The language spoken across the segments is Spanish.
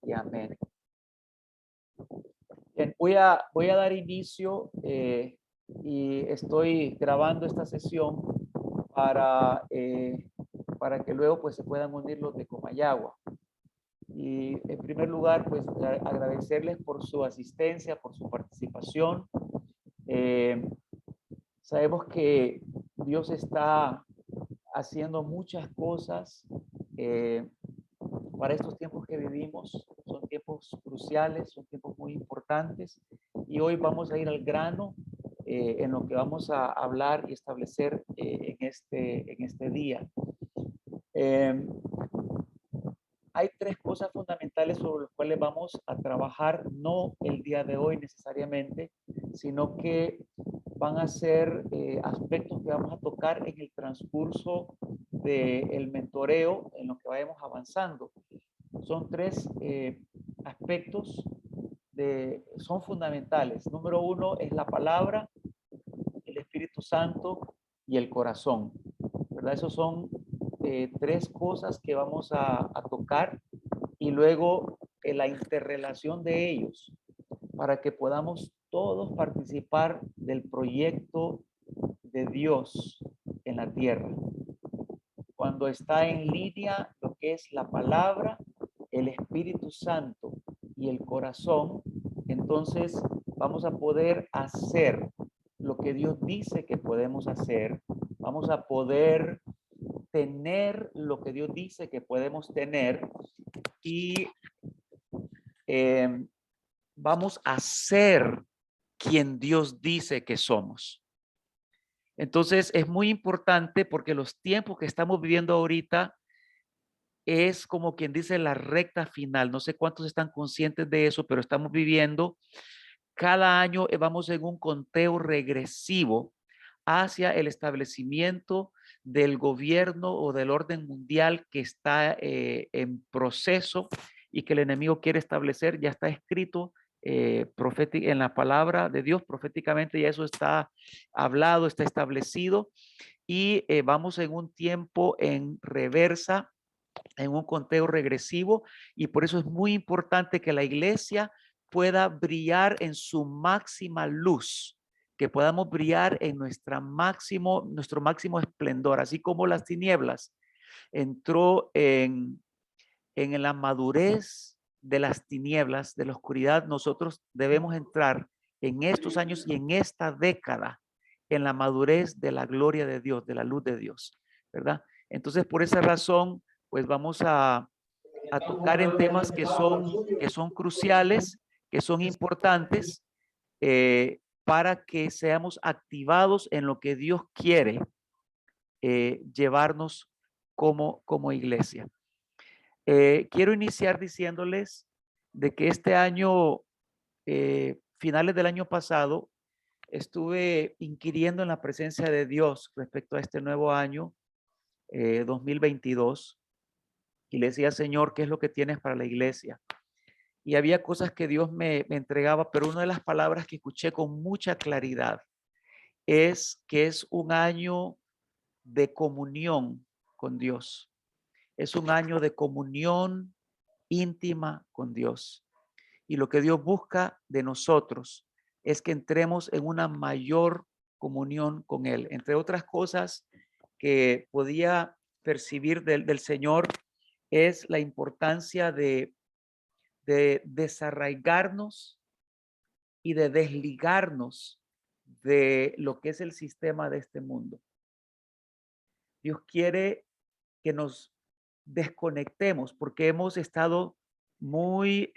y amén. Bien, voy a dar inicio y estoy grabando esta sesión para, para que luego pues se puedan unir los de Comayagua. Y en primer lugar, pues agradecerles por su asistencia, por su participación. Eh, Sabemos que Dios está haciendo muchas cosas eh, para estos tiempos que vivimos. Son tiempos cruciales, son tiempos muy importantes y hoy vamos a ir al grano en lo que vamos a hablar y establecer en este día. Eh, Hay tres cosas fundamentales sobre las cuales vamos a trabajar, no el día de hoy necesariamente, sino que van a ser aspectos que vamos a tocar en el transcurso del mentoreo, en lo que vayamos avanzando. Son tres aspectos son fundamentales. Número uno es la palabra, el Espíritu Santo y el corazón, ¿verdad? Esos son tres cosas que vamos a tocar y luego la interrelación de ellos para que podamos todos participar del proyecto de Dios en la tierra. Cuando está en línea lo que es la palabra, el Espíritu Santo y el corazón, entonces vamos a poder hacer lo que Dios dice que podemos hacer, vamos a poder tener lo que Dios dice que podemos tener y vamos a ser quien Dios dice que somos. Entonces es muy importante porque los tiempos que estamos viviendo ahorita es como quien dice la recta final. No sé cuántos están conscientes de eso, pero estamos viviendo cada año, vamos en un conteo regresivo hacia el establecimiento del gobierno o del orden mundial que está en proceso y que el enemigo quiere establecer. Ya está escrito en la palabra de Dios proféticamente, ya eso está hablado, está establecido y vamos en un tiempo en reversa, en un conteo regresivo, y por eso es muy importante que la iglesia pueda brillar en su máxima luz, que podamos brillar en nuestro máximo esplendor, así como las tinieblas entró en la madurez de las tinieblas, de la oscuridad. Nosotros debemos entrar en estos años y en esta década en la madurez de la gloria de Dios, de la luz de Dios, ¿verdad? Entonces, por esa razón, pues vamos a tocar en temas que son cruciales, que son importantes, para que seamos activados en lo que Dios quiere llevarnos como iglesia. Quiero iniciar diciéndoles de que este año, finales del año pasado, estuve inquiriendo en la presencia de Dios respecto a este nuevo año, 2022, y le decía, Señor, ¿qué es lo que tienes para la iglesia? Y había cosas que Dios me entregaba, pero una de las palabras que escuché con mucha claridad es que es un año de comunión con Dios. Es un año de comunión íntima con Dios. Y lo que Dios busca de nosotros es que entremos en una mayor comunión con Él. Entre otras cosas que podía percibir del Señor es la importancia de desarraigarnos y de desligarnos de lo que es el sistema de este mundo. Dios quiere que nos desconectemos porque hemos estado muy,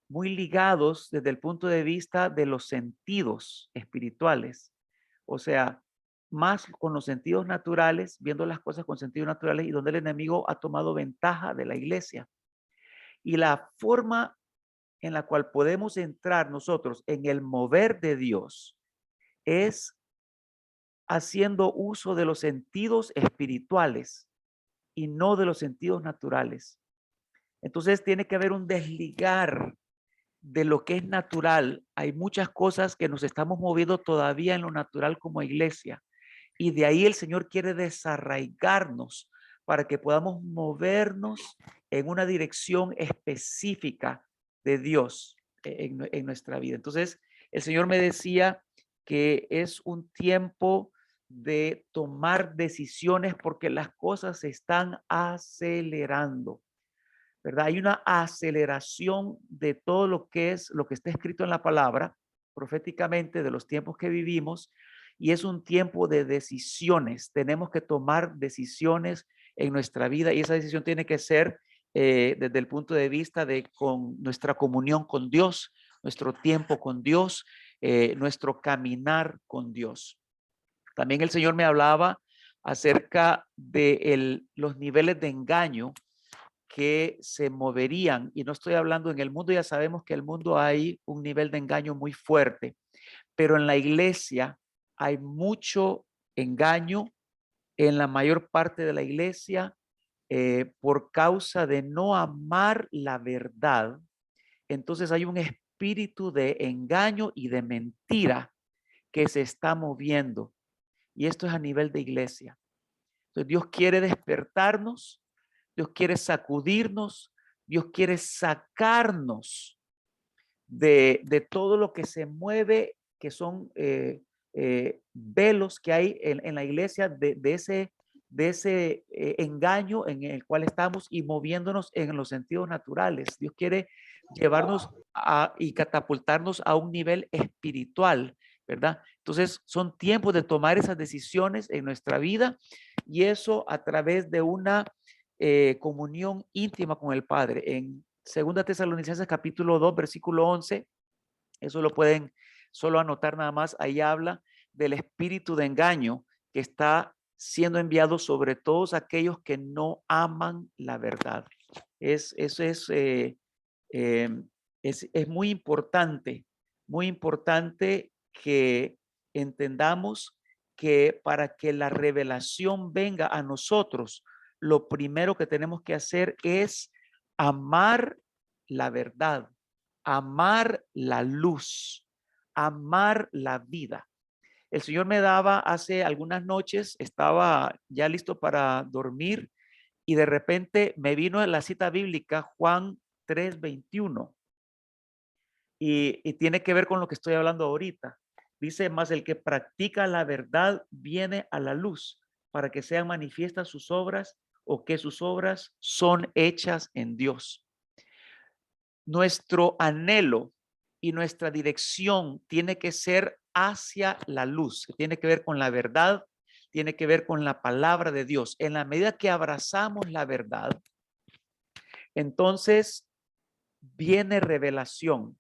muy ligados desde el punto de vista de los sentidos espirituales. O sea, más con los sentidos naturales, viendo las cosas con sentidos naturales, y donde el enemigo ha tomado ventaja de la iglesia. Y la forma en la cual podemos entrar nosotros en el mover de Dios es haciendo uso de los sentidos espirituales y no de los sentidos naturales. Entonces tiene que haber un desligar de lo que es natural. Hay muchas cosas que nos estamos moviendo todavía en lo natural como iglesia, y de ahí el Señor quiere desarraigarnos para que podamos movernos en una dirección específica de Dios en nuestra vida. Entonces, el Señor me decía que es un tiempo de tomar decisiones porque las cosas se están acelerando, ¿verdad? Hay una aceleración de todo lo que es lo que está escrito en la palabra proféticamente de los tiempos que vivimos, y es un tiempo de decisiones. Tenemos que tomar decisiones en nuestra vida y esa decisión tiene que ser desde el punto de vista de con nuestra comunión con Dios, nuestro tiempo con Dios, nuestro caminar con Dios. También el Señor me hablaba acerca de los niveles de engaño que se moverían, y no estoy hablando en el mundo, ya sabemos que en el mundo hay un nivel de engaño muy fuerte, pero en la iglesia hay mucho engaño en la mayor parte de la iglesia por causa de no amar la verdad. Entonces hay un espíritu de engaño y de mentira que se está moviendo, y esto es a nivel de iglesia. Entonces Dios quiere despertarnos, Dios quiere sacudirnos, Dios quiere sacarnos de todo lo que se mueve, que son velos que hay en la iglesia, de ese engaño en el cual estamos y moviéndonos en los sentidos naturales. Dios quiere llevarnos y catapultarnos a un nivel espiritual, ¿verdad? Entonces son tiempos de tomar esas decisiones en nuestra vida, y eso a través de una comunión íntima con el Padre. En Segunda Tesalonicenses capítulo 2, versículo 11, eso lo pueden solo anotar nada más, ahí habla del espíritu de engaño que está siendo enviado sobre todos aquellos que no aman la verdad. Eso eh, es muy importante que entendamos que para que la revelación venga a nosotros, lo primero que tenemos que hacer es amar la verdad, amar la luz, amar la vida. El Señor me daba hace algunas noches, estaba ya listo para dormir y de repente me vino la cita bíblica Juan 3:21 y tiene que ver con lo que estoy hablando ahorita. Dice, más el que practica la verdad viene a la luz para que sean manifiestas sus obras o que sus obras son hechas en Dios. Nuestro anhelo y nuestra dirección tiene que ser hacia la luz, que tiene que ver con la verdad, tiene que ver con la palabra de Dios. En la medida que abrazamos la verdad, entonces viene revelación.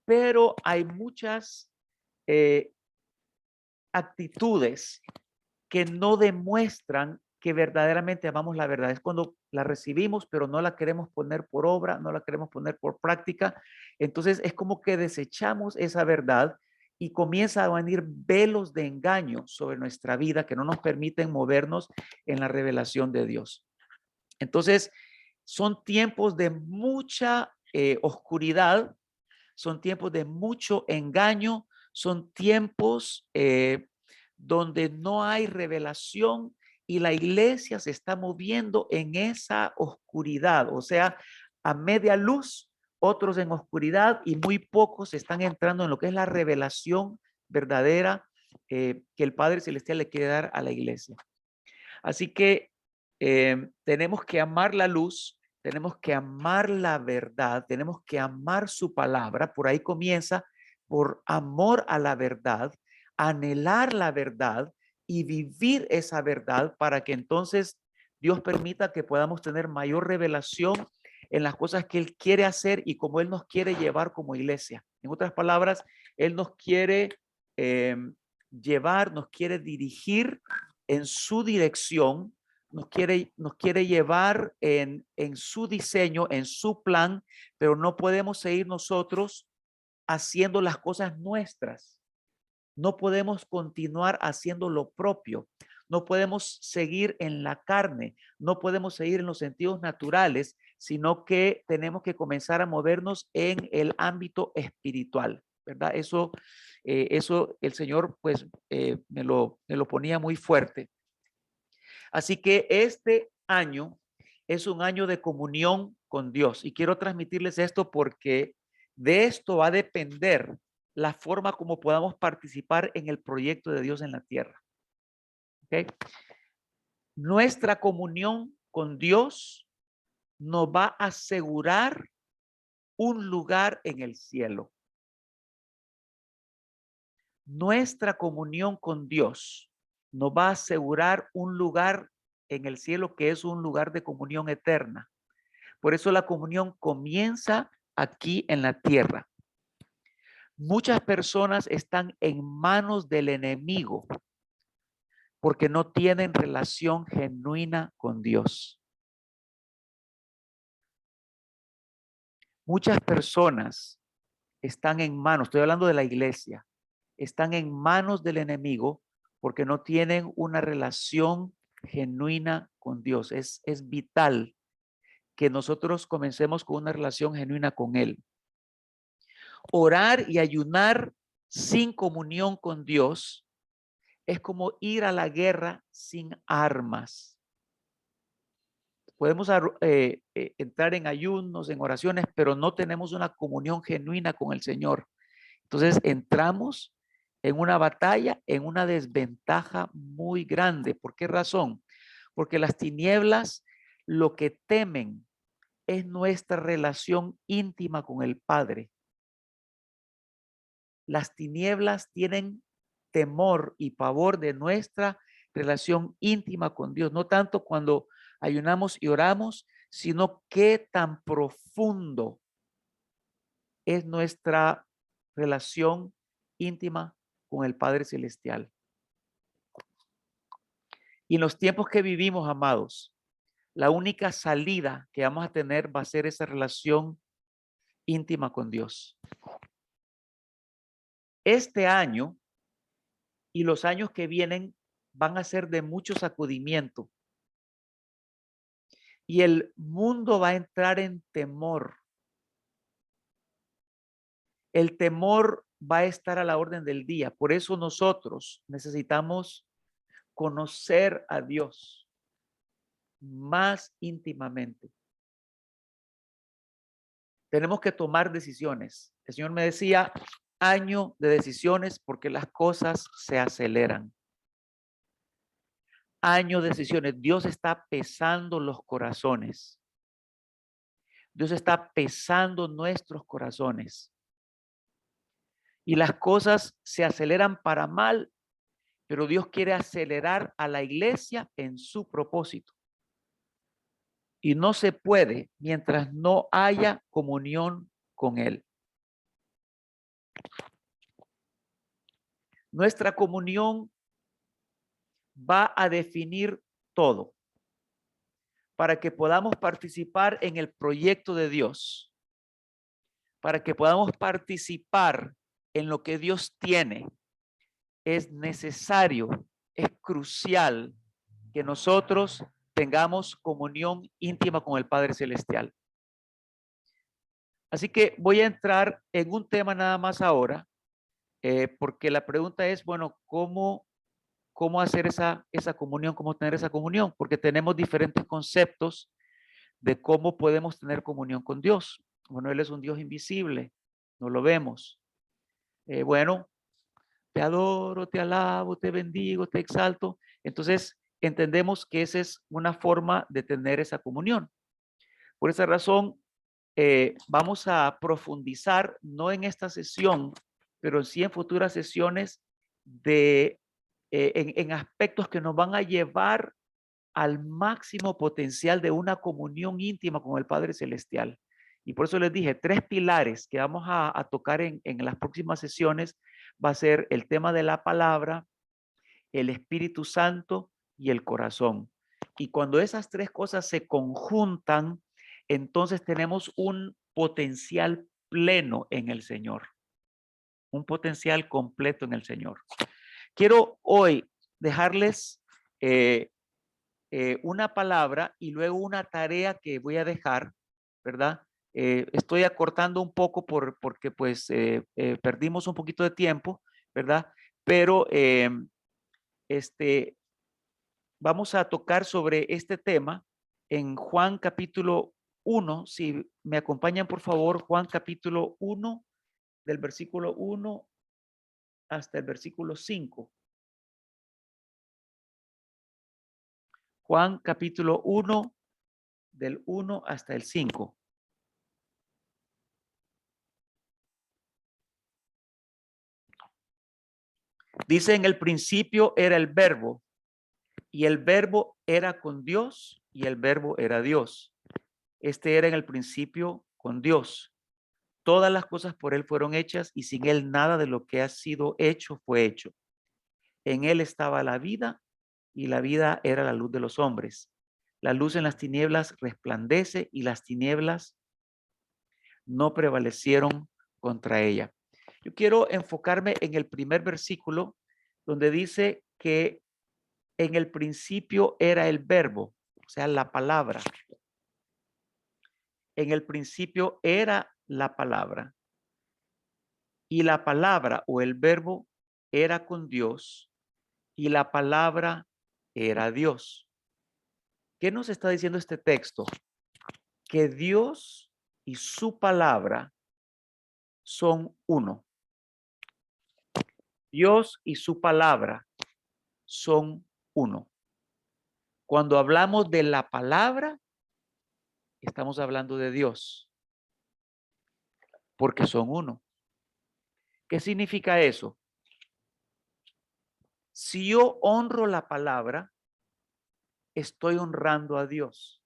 Pero hay muchas eh, actitudes que no demuestran que verdaderamente amamos la verdad. Es cuando la recibimos, pero no la queremos poner por obra, no la queremos poner por práctica. Entonces es como que desechamos esa verdad y comienza a venir velos de engaño sobre nuestra vida que no nos permiten movernos en la revelación de Dios. Entonces son tiempos de mucha oscuridad, son tiempos de mucho engaño, son tiempos donde no hay revelación y la iglesia se está moviendo en esa oscuridad, o sea, a media luz, otros en oscuridad, y muy pocos están entrando en lo que es la revelación verdadera que el Padre Celestial le quiere dar a la iglesia. Así que tenemos que amar la luz, tenemos que amar la verdad, tenemos que amar su palabra. Por ahí comienza, por amor a la verdad, anhelar la verdad y vivir esa verdad para que entonces Dios permita que podamos tener mayor revelación en las cosas que Él quiere hacer y como Él nos quiere llevar como iglesia. En otras palabras, Él nos quiere eh, llevar, nos quiere dirigir en su dirección, nos quiere llevar en su diseño, en su plan, pero no podemos seguir nosotros haciendo las cosas nuestras. No podemos continuar haciendo lo propio. No podemos seguir en la carne, no podemos seguir en los sentidos naturales, sino que tenemos que comenzar a movernos en el ámbito espiritual, ¿verdad? Eso el Señor pues me lo ponía muy fuerte. Así que este año es un año de comunión con Dios y quiero transmitirles esto porque de esto va a depender la forma como podamos participar en el proyecto de Dios en la tierra. ¿Okay? Nuestra comunión con Dios nos va a asegurar un lugar en el cielo. Nuestra comunión con Dios nos va a asegurar un lugar en el cielo que es un lugar de comunión eterna. Por eso la comunión comienza aquí en la tierra. Muchas personas están en manos del enemigo porque no tienen relación genuina con Dios. Muchas personas están en manos, estoy hablando de la iglesia, están en manos del enemigo porque no tienen una relación genuina con Dios. Es vital que nosotros comencemos con una relación genuina con Él. Orar y ayunar sin comunión con Dios es como ir a la guerra sin armas. Podemos entrar en ayunos, en oraciones, pero no tenemos una comunión genuina con el Señor. Entonces entramos en una batalla, en una desventaja muy grande. ¿Por qué razón? Porque las tinieblas lo que temen es nuestra relación íntima con el Padre. Las tinieblas tienen temor y pavor de nuestra relación íntima con Dios, no tanto cuando ayunamos y oramos, sino qué tan profundo es nuestra relación íntima con el Padre Celestial. Y en los tiempos que vivimos, amados, la única salida que vamos a tener va a ser esa relación íntima con Dios. Este año y los años que vienen van a ser de mucho sacudimiento. Y el mundo va a entrar en temor. El temor va a estar a la orden del día. Por eso nosotros necesitamos conocer a Dios más íntimamente. Tenemos que tomar decisiones. El Señor me decía, año de decisiones porque las cosas se aceleran. Año de decisiones. Dios está pesando los corazones. Dios está pesando nuestros corazones. Y las cosas se aceleran para mal, pero Dios quiere acelerar a la iglesia en su propósito. Y no se puede mientras no haya comunión con Él. Nuestra comunión va a definir todo para que podamos participar en el proyecto de Dios, para que podamos participar en lo que Dios tiene. Es necesario, es crucial que nosotros tengamos comunión íntima con el Padre Celestial. Así que voy a entrar en un tema nada más ahora, porque la pregunta es, bueno, ¿cómo hacer esa comunión, cómo tener esa comunión? Porque tenemos diferentes conceptos de cómo podemos tener comunión con Dios. Bueno, Él es un Dios invisible, no lo vemos. Bueno, te adoro, te alabo, te bendigo, te exalto. Entonces, entendemos que esa es una forma de tener esa comunión. Por esa razón, vamos a profundizar, no en esta sesión, pero sí en futuras sesiones en aspectos que nos van a llevar al máximo potencial de una comunión íntima con el Padre Celestial. Y por eso les dije, 3 pilares que vamos a tocar en las próximas sesiones va a ser el tema de la palabra, el Espíritu Santo y el corazón. Y cuando esas 3 cosas se conjuntan, entonces tenemos un potencial pleno en el Señor, un potencial completo en el Señor. Quiero hoy dejarles una palabra y luego una tarea que voy a dejar, ¿verdad? Estoy acortando un poco porque pues perdimos un poquito de tiempo, ¿verdad? Pero vamos a tocar sobre este tema en Juan capítulo 1. Si me acompañan, por favor, Juan capítulo 1, del versículo 1 hasta el versículo 5. Juan capítulo 1, del 1 hasta el 5. Dice: en el principio era el verbo, y el verbo era con Dios, y el verbo era Dios. Este era en el principio con Dios. Todas las cosas por él fueron hechas, y sin él nada de lo que ha sido hecho fue hecho. En él estaba la vida, y la vida era la luz de los hombres. La luz en las tinieblas resplandece, y las tinieblas no prevalecieron contra ella. Yo quiero enfocarme en el primer versículo, donde dice que en el principio era el verbo, o sea, la palabra. En el principio era la palabra, y la palabra o el verbo era con Dios, y la palabra era Dios. ¿Qué nos está diciendo este texto? Que Dios y su palabra son uno. Dios y su palabra son uno. Cuando hablamos de la palabra, estamos hablando de Dios, porque son uno. ¿Qué significa eso? Si yo honro la palabra, estoy honrando a Dios.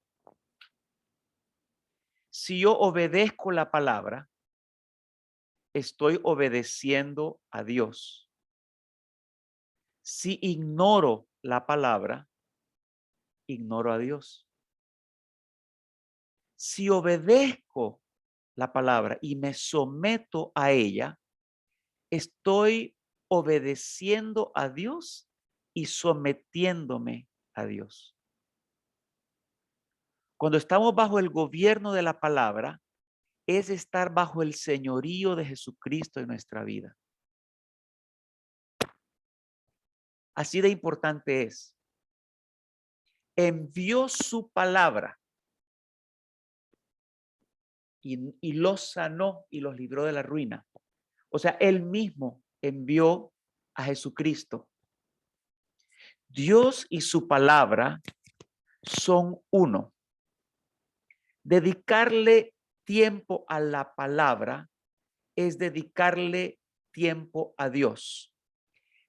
Si yo obedezco la palabra, estoy obedeciendo a Dios. Si ignoro la palabra, ignoro a Dios. Si obedezco la palabra y me someto a ella, estoy obedeciendo a Dios y sometiéndome a Dios. Cuando estamos bajo el gobierno de la palabra, es estar bajo el señorío de Jesucristo en nuestra vida. Así de importante es. Envió su palabra y los sanó y los libró de la ruina. O sea, él mismo envió a Jesucristo. Dios y su palabra son uno. Dedicarle tiempo a la palabra es dedicarle tiempo a Dios.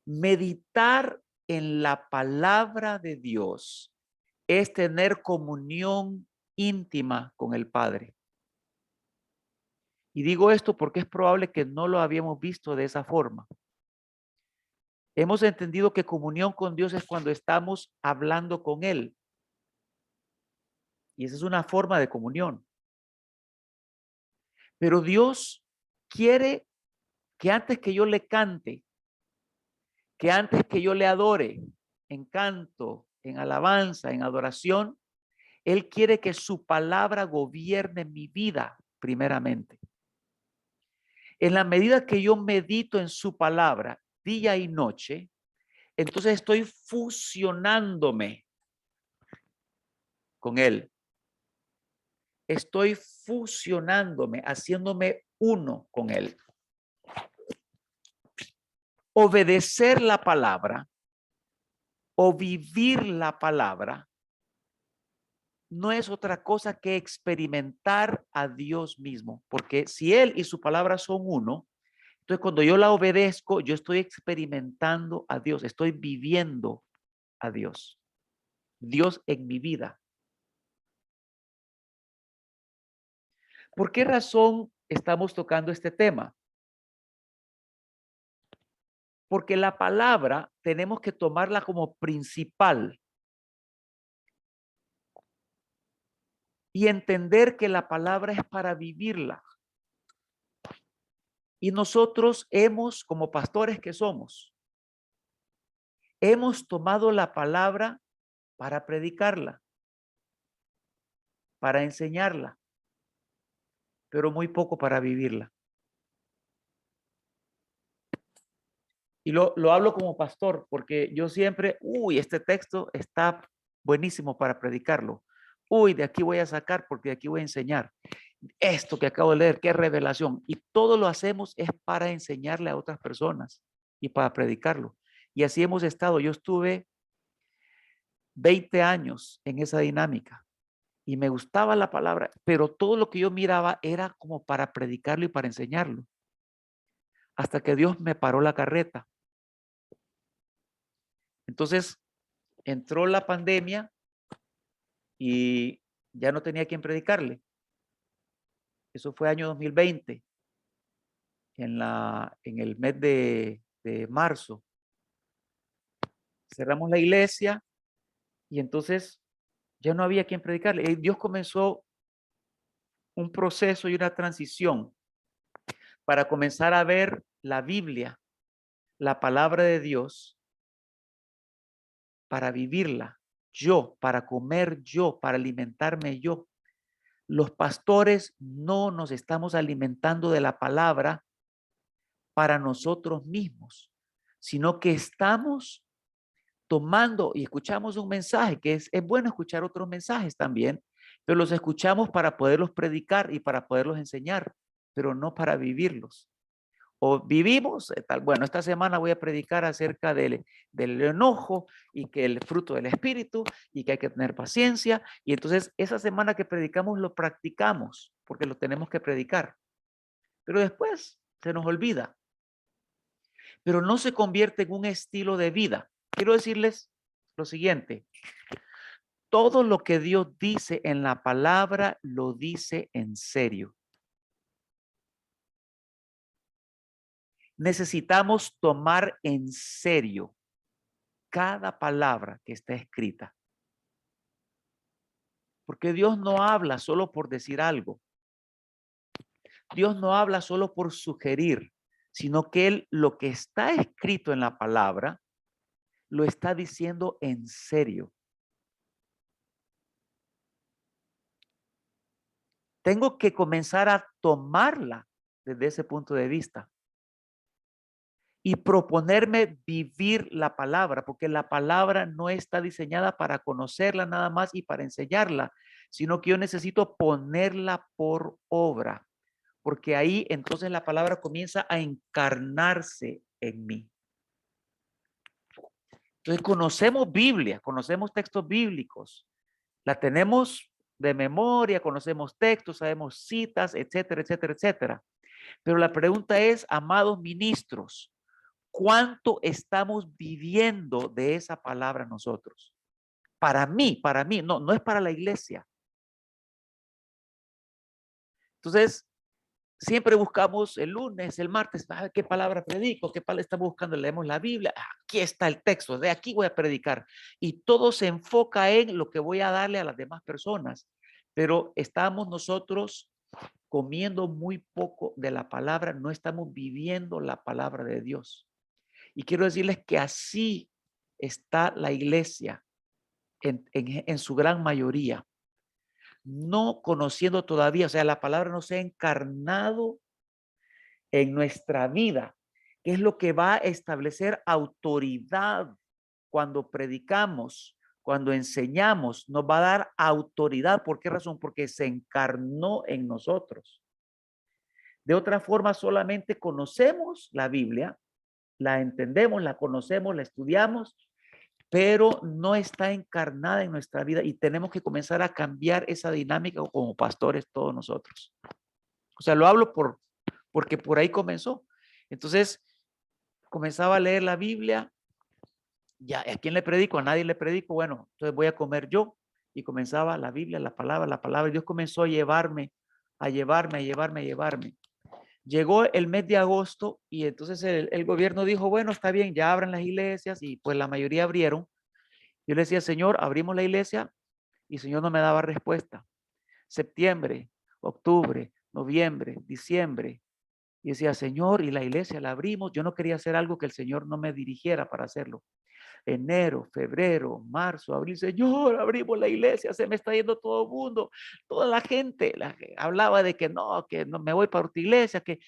Meditar en la palabra de Dios es tener comunión íntima con el Padre. Y digo esto porque es probable que no lo habíamos visto de esa forma. Hemos entendido que comunión con Dios es cuando estamos hablando con Él. Y esa es una forma de comunión. Pero Dios quiere que antes que yo le cante, que antes que yo le adore en canto, en alabanza, en adoración, Él quiere que su palabra gobierne mi vida primeramente. En la medida que yo medito en su palabra día y noche, entonces estoy fusionándome con Él. Estoy fusionándome, haciéndome uno con Él. Obedecer la palabra o vivir la palabra no es otra cosa que experimentar a Dios mismo, porque si Él y su palabra son uno, entonces cuando yo la obedezco, yo estoy experimentando a Dios, estoy viviendo a Dios, Dios en mi vida. ¿Por qué razón estamos tocando este tema? Porque la palabra tenemos que tomarla como principal y entender que la palabra es para vivirla. Y nosotros hemos, como pastores que somos, hemos tomado la palabra para predicarla, para enseñarla, pero muy poco para vivirla. Y lo hablo como pastor, porque yo siempre, uy, este texto está buenísimo para predicarlo. Uy, de aquí voy a sacar porque de aquí voy a enseñar. Esto que acabo de leer, qué revelación. Y todo lo hacemos es para enseñarle a otras personas y para predicarlo. Y así hemos estado. Yo estuve 20 años en esa dinámica y me gustaba la palabra, pero todo lo que yo miraba era como para predicarlo y para enseñarlo. Hasta que Dios me paró la carreta. Entonces entró la pandemia y ya no tenía quien predicarle. Eso fue año 2020, en el mes de marzo. Cerramos la iglesia y entonces ya no había quien predicarle. Y Dios comenzó un proceso y una transición para comenzar a ver la Biblia, la palabra de Dios, para vivirla yo, para comer yo, para alimentarme yo. Los pastores no nos estamos alimentando de la palabra para nosotros mismos, sino que estamos tomando y escuchamos un mensaje, que es bueno escuchar otros mensajes también, pero los escuchamos para poderlos predicar y para poderlos enseñar, pero no para vivirlos. O vivimos, tal, bueno, esta semana voy a predicar acerca del enojo y que el fruto del espíritu y que hay que tener paciencia. Y entonces esa semana que predicamos lo practicamos porque lo tenemos que predicar. Pero después se nos olvida. Pero no se convierte en un estilo de vida. Quiero decirles lo siguiente. Todo lo que Dios dice en la palabra lo dice en serio. Necesitamos tomar en serio cada palabra que está escrita. Porque Dios no habla solo por decir algo. Dios no habla solo por sugerir, sino que Él lo que está escrito en la palabra lo está diciendo en serio. Tengo que comenzar a tomarla desde ese punto de vista y proponerme vivir la palabra, porque la palabra no está diseñada para conocerla nada más y para enseñarla, sino que yo necesito ponerla por obra, porque ahí entonces la palabra comienza a encarnarse en mí. Entonces conocemos Biblia, conocemos textos bíblicos, la tenemos de memoria, conocemos textos, sabemos citas, etcétera, etcétera, etcétera. Pero la pregunta es, amados ministros, ¿cuánto estamos viviendo de esa palabra nosotros? Para mí, no, no es para la iglesia. Entonces, siempre buscamos el lunes, el martes, ¿qué palabra predico? ¿Qué palabra estamos buscando? Leemos la Biblia, aquí está el texto, de aquí voy a predicar. Y todo se enfoca en lo que voy a darle a las demás personas. Pero estamos nosotros comiendo muy poco de la palabra, no estamos viviendo la palabra de Dios. Y quiero decirles que así está la iglesia en su gran mayoría, no conociendo todavía, o sea, la palabra no se ha encarnado en nuestra vida, que es lo que va a establecer autoridad cuando predicamos, cuando enseñamos, nos va a dar autoridad. ¿Por qué razón? Porque se encarnó en nosotros. De otra forma, solamente conocemos la Biblia, la entendemos, la conocemos, la estudiamos, pero no está encarnada en nuestra vida y tenemos que comenzar a cambiar esa dinámica como pastores todos nosotros. O sea, lo hablo porque por ahí comenzó. Entonces, comenzaba a leer la Biblia, ya, ¿a quién le predico? A nadie le predico, bueno, entonces voy a comer yo. Y comenzaba la Biblia, la palabra. Y Dios comenzó a llevarme, a llevarme, a llevarme, a llevarme. Llegó el mes de agosto y entonces el gobierno dijo, bueno, está bien, ya abran las iglesias y pues la mayoría abrieron. Yo le decía, Señor, abrimos la iglesia y el Señor no me daba respuesta. Septiembre, octubre, noviembre, diciembre. Y decía, Señor, y la iglesia la abrimos. Yo no quería hacer algo que el Señor no me dirigiera para hacerlo. enero, febrero, marzo, abril, Señor, abrimos la iglesia, se me está yendo todo el mundo, toda la gente hablaba de que no me voy para otra iglesia, que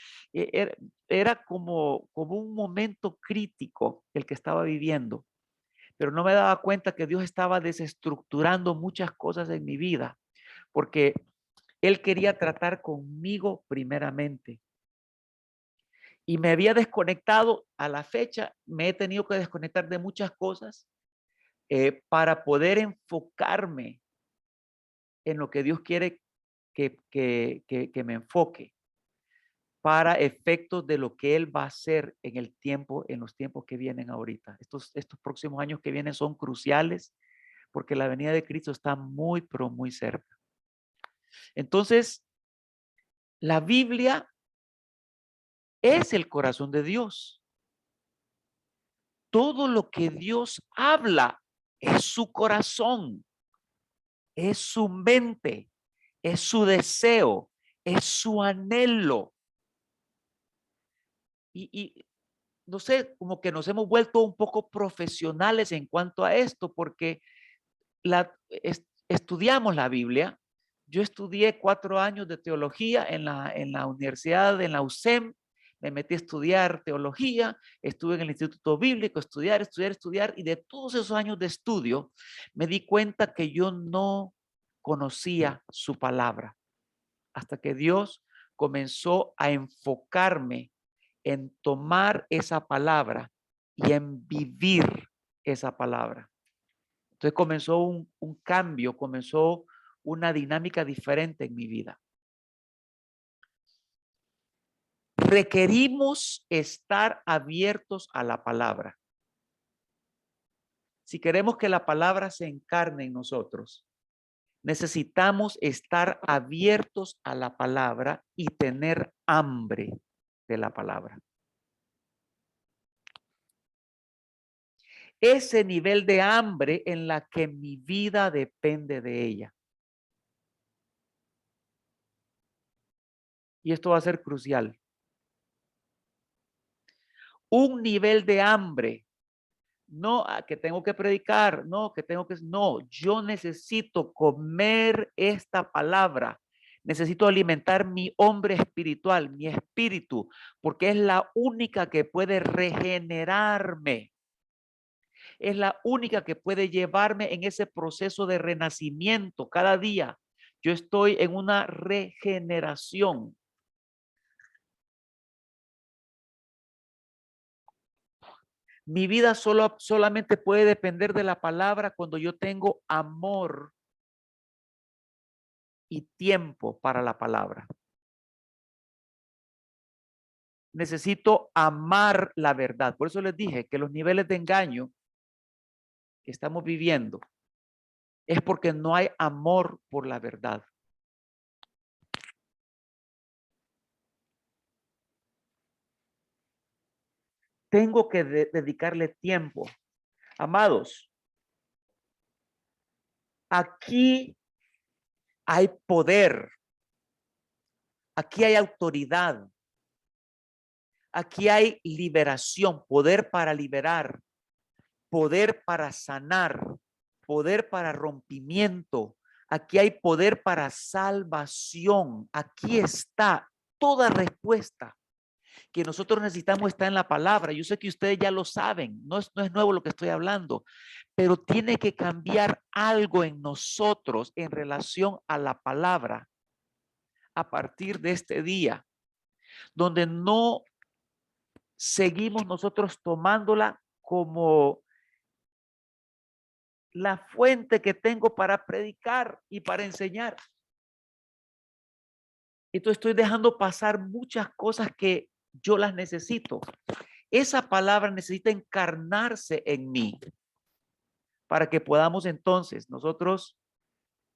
era como un momento crítico el que estaba viviendo, pero no me daba cuenta que Dios estaba desestructurando muchas cosas en mi vida, porque Él quería tratar conmigo primeramente. Y me había desconectado a la fecha, me he tenido que desconectar de muchas cosas para poder enfocarme en lo que Dios quiere que me enfoque para efectos de lo que Él va a hacer en los tiempos que vienen ahorita. Estos próximos años que vienen son cruciales porque la venida de Cristo está muy, pero muy cerca. Entonces, la Biblia es el corazón de Dios. Todo lo que Dios habla es su corazón, es su mente, es su deseo, es su anhelo. Y no sé, como que nos hemos vuelto un poco profesionales en cuanto a esto, porque estudiamos la Biblia. Yo estudié 4 años de teología en la universidad, en la USEM. Me metí a estudiar teología, estuve en el Instituto Bíblico, estudiar, y de todos esos años de estudio me di cuenta que yo no conocía su palabra, hasta que Dios comenzó a enfocarme en tomar esa palabra y en vivir esa palabra. Entonces comenzó un cambio, comenzó una dinámica diferente en mi vida. Requerimos estar abiertos a la palabra. Si queremos que la palabra se encarne en nosotros, necesitamos estar abiertos a la palabra y tener hambre de la palabra. Ese nivel de hambre en la que mi vida depende de ella. Y esto va a ser crucial. Un nivel de hambre. No, que tengo que predicar, no, yo necesito comer esta palabra. Necesito alimentar mi hombre espiritual, mi espíritu, porque es la única que puede regenerarme. Es la única que puede llevarme en ese proceso de renacimiento. Cada día yo estoy en una regeneración. Mi vida solamente puede depender de la palabra cuando yo tengo amor y tiempo para la palabra. Necesito amar la verdad. Por eso les dije que los niveles de engaño que estamos viviendo es porque no hay amor por la verdad. Tengo que dedicarle tiempo. Amados, aquí hay poder. Aquí hay autoridad. Aquí hay liberación, poder para liberar, poder para sanar, poder para rompimiento. Aquí hay poder para salvación. Aquí está toda respuesta que nosotros necesitamos, está en la palabra. Yo sé que ustedes ya lo saben, no es nuevo lo que estoy hablando, pero tiene que cambiar algo en nosotros en relación a la palabra a partir de este día, donde no seguimos nosotros tomándola como la fuente que tengo para predicar y para enseñar. Entonces estoy dejando pasar muchas cosas que yo las necesito. Esa palabra necesita encarnarse en mí para que podamos entonces nosotros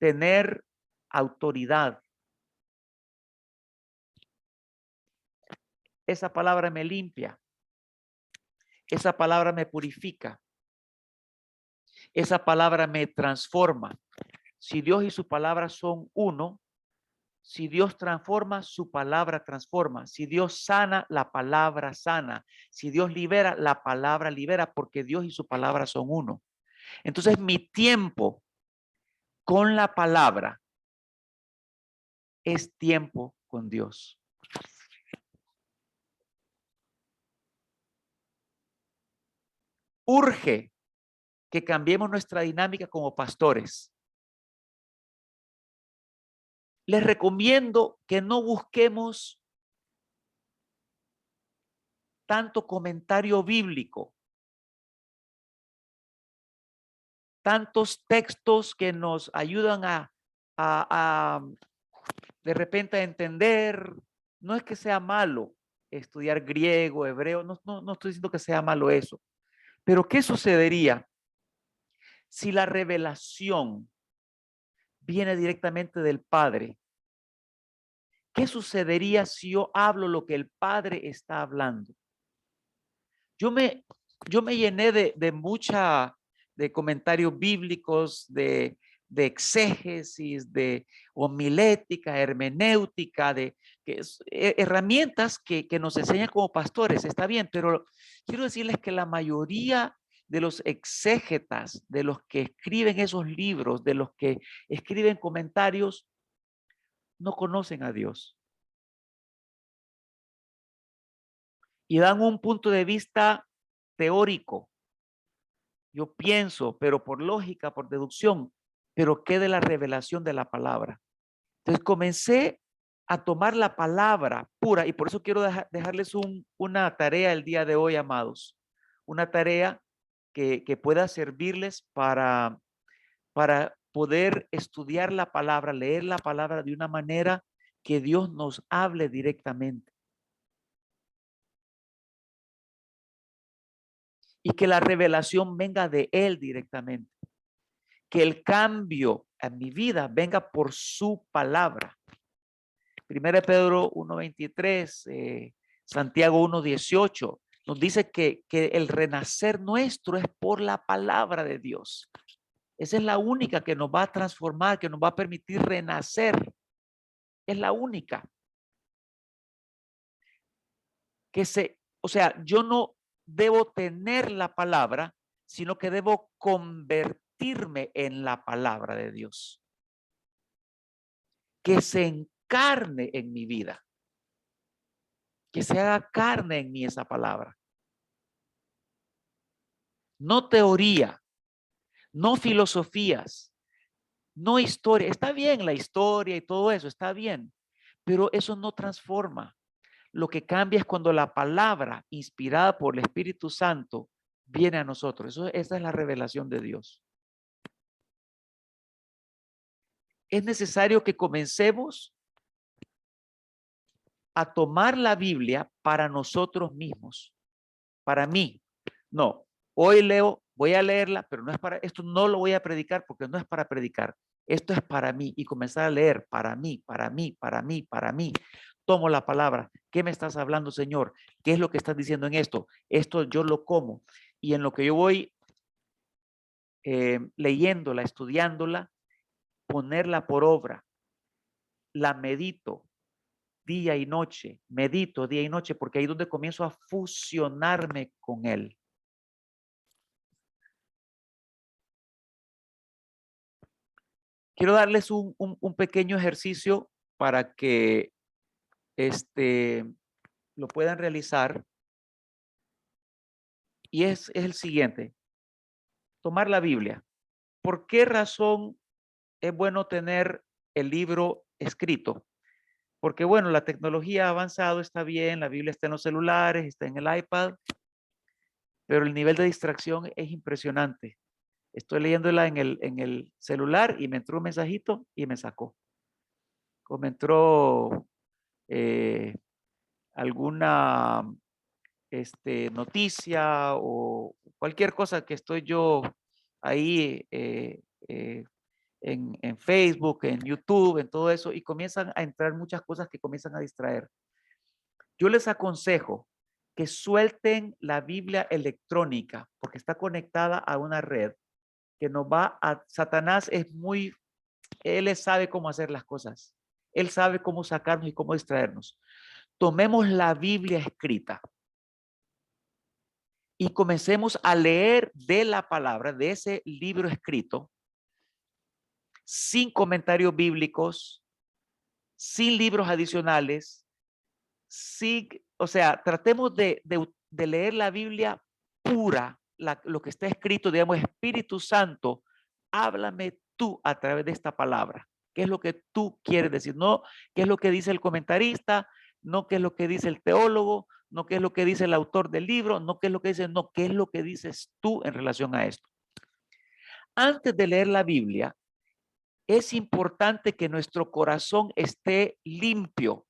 tener autoridad. Esa palabra me limpia. Esa palabra me purifica. Esa palabra me transforma. Si Dios y su palabra son uno, Si Dios transforma, su palabra transforma. Si Dios sana, la palabra sana. Si Dios libera, la palabra libera, porque Dios y su palabra son uno. Entonces, mi tiempo con la palabra es tiempo con Dios. Urge que cambiemos nuestra dinámica como pastores. Les recomiendo que no busquemos tanto comentario bíblico, tantos textos que nos ayudan a de repente a entender. No es que sea malo estudiar griego, hebreo, no estoy diciendo que sea malo eso, pero ¿qué sucedería si la revelación viene directamente del Padre? ¿Qué sucedería si yo hablo lo que el Padre está hablando? Yo me llené de comentarios bíblicos, de exégesis, de homilética, hermenéutica, herramientas que nos enseñan como pastores. Está bien, pero quiero decirles que la mayoría de los exégetas, de los que escriben esos libros, de los que escriben comentarios, no conocen a Dios. Y dan un punto de vista teórico. Yo pienso, pero por lógica, por deducción, pero ¿qué de la revelación de la palabra? Entonces comencé a tomar la palabra pura y por eso quiero dejarles una tarea el día de hoy, amados. Una tarea que pueda servirles para poder estudiar la palabra, leer la palabra de una manera que Dios nos hable directamente. Y que la revelación venga de Él directamente. Que el cambio en mi vida venga por su palabra. Primera de Pedro 1:23, Santiago 1:18, nos dice que el renacer nuestro es por la palabra de Dios. Esa es la única que nos va a transformar, que nos va a permitir renacer. Es la única. O sea, yo no debo tener la palabra, sino que debo convertirme en la palabra de Dios. Que se encarne en mi vida. Que se haga carne en mí esa palabra. No teoría, no filosofías, no historia. Está bien la historia y todo eso, está bien, pero eso no transforma. Lo que cambia es cuando la palabra inspirada por el Espíritu Santo viene a nosotros. Esa es la revelación de Dios. Es necesario que comencemos a tomar la Biblia para nosotros mismos. Para mí. No, hoy leo, voy a leerla, pero no es para, esto no lo voy a predicar porque no es para predicar. Esto es para mí y comenzar a leer para mí, para mí, para mí, para mí. Tomo la palabra. ¿Qué me estás hablando, Señor? ¿Qué es lo que estás diciendo en esto? Esto yo lo como. Y en lo que yo voy leyéndola, estudiándola, ponerla por obra. La medito día y noche. Medito día y noche porque ahí es donde comienzo a fusionarme con Él. Quiero darles un pequeño ejercicio para que lo puedan realizar. Y es el siguiente. Tomar la Biblia. ¿Por qué razón es bueno tener el libro escrito? Porque bueno, la tecnología ha avanzado, está bien, la Biblia está en los celulares, está en el iPad, pero el nivel de distracción es impresionante. Estoy leyéndola en el celular y me entró un mensajito y me sacó. O me entró alguna noticia o cualquier cosa que estoy yo ahí en Facebook, en YouTube, en todo eso, y comienzan a entrar muchas cosas que comienzan a distraer. Yo les aconsejo que suelten la Biblia electrónica porque está conectada a una red que nos va a... Satanás es muy... Él sabe cómo hacer las cosas. Él sabe cómo sacarnos y cómo distraernos. Tomemos la Biblia escrita y comencemos a leer de la palabra, de ese libro escrito, sin comentarios bíblicos, sin libros adicionales, sin, o sea, tratemos de leer la Biblia pura, lo que está escrito, digamos, Espíritu Santo, háblame tú a través de esta palabra. ¿Qué es lo que tú quieres decir? No, ¿qué es lo que dice el comentarista? No, ¿qué es lo que dice el teólogo? No, ¿qué es lo que dice el autor del libro? No, ¿qué es lo que dice? No, ¿qué es lo que dices tú en relación a esto? Antes de leer la Biblia, es importante que nuestro corazón esté limpio.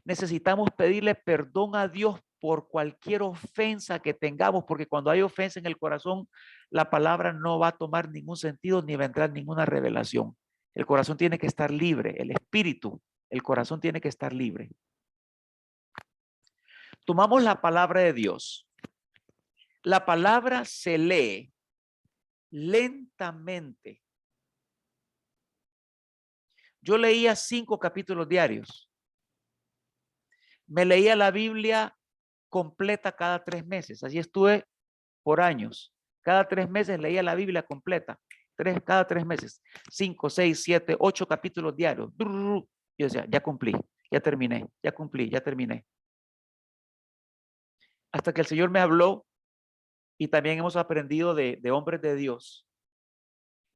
Necesitamos pedirle perdón a Dios por cualquier ofensa que tengamos, porque cuando hay ofensa en el corazón, la palabra no va a tomar ningún sentido ni va a entrar ninguna revelación. El corazón tiene que estar libre, el espíritu, el corazón tiene que estar libre. Tomamos la palabra de Dios. La palabra se lee lentamente. Yo leía 5 capítulos diarios. Me leía la Biblia completa cada 3 meses. Así estuve por años. Cada 3 meses leía la Biblia completa. Cada 3 meses. 5, 6, 7, 8 capítulos diarios. Yo decía, ya cumplí, ya terminé, ya cumplí, ya terminé. Hasta que el Señor me habló y también hemos aprendido de hombres de Dios.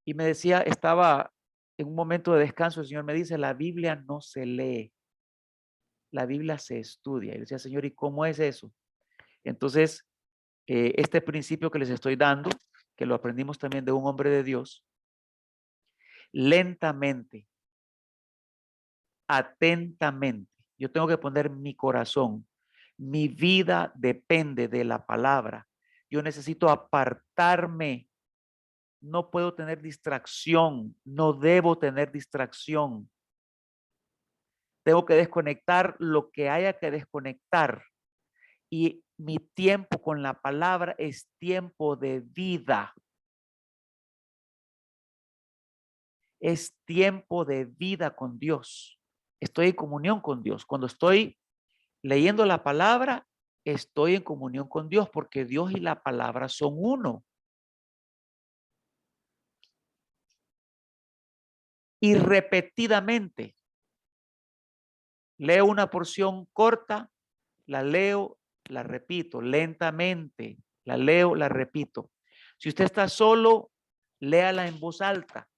Y me decía, estaba en un momento de descanso, el Señor me dice, la Biblia no se lee, la Biblia se estudia. Y decía, Señor, ¿y cómo es eso? Entonces, este principio que les estoy dando, que lo aprendimos también de un hombre de Dios, lentamente, atentamente. Yo tengo que poner mi corazón. Mi vida depende de la palabra. Yo necesito apartarme. No puedo tener distracción. No debo tener distracción. Tengo que desconectar lo que haya que desconectar. Y mi tiempo con la palabra es tiempo de vida. Es tiempo de vida con Dios. Estoy en comunión con Dios. Cuando estoy leyendo la palabra, estoy en comunión con Dios porque Dios y la palabra son uno. Y repetidamente leo una porción corta, la leo, la repito, lentamente, la leo, la repito. Si usted está solo, léala en voz alta.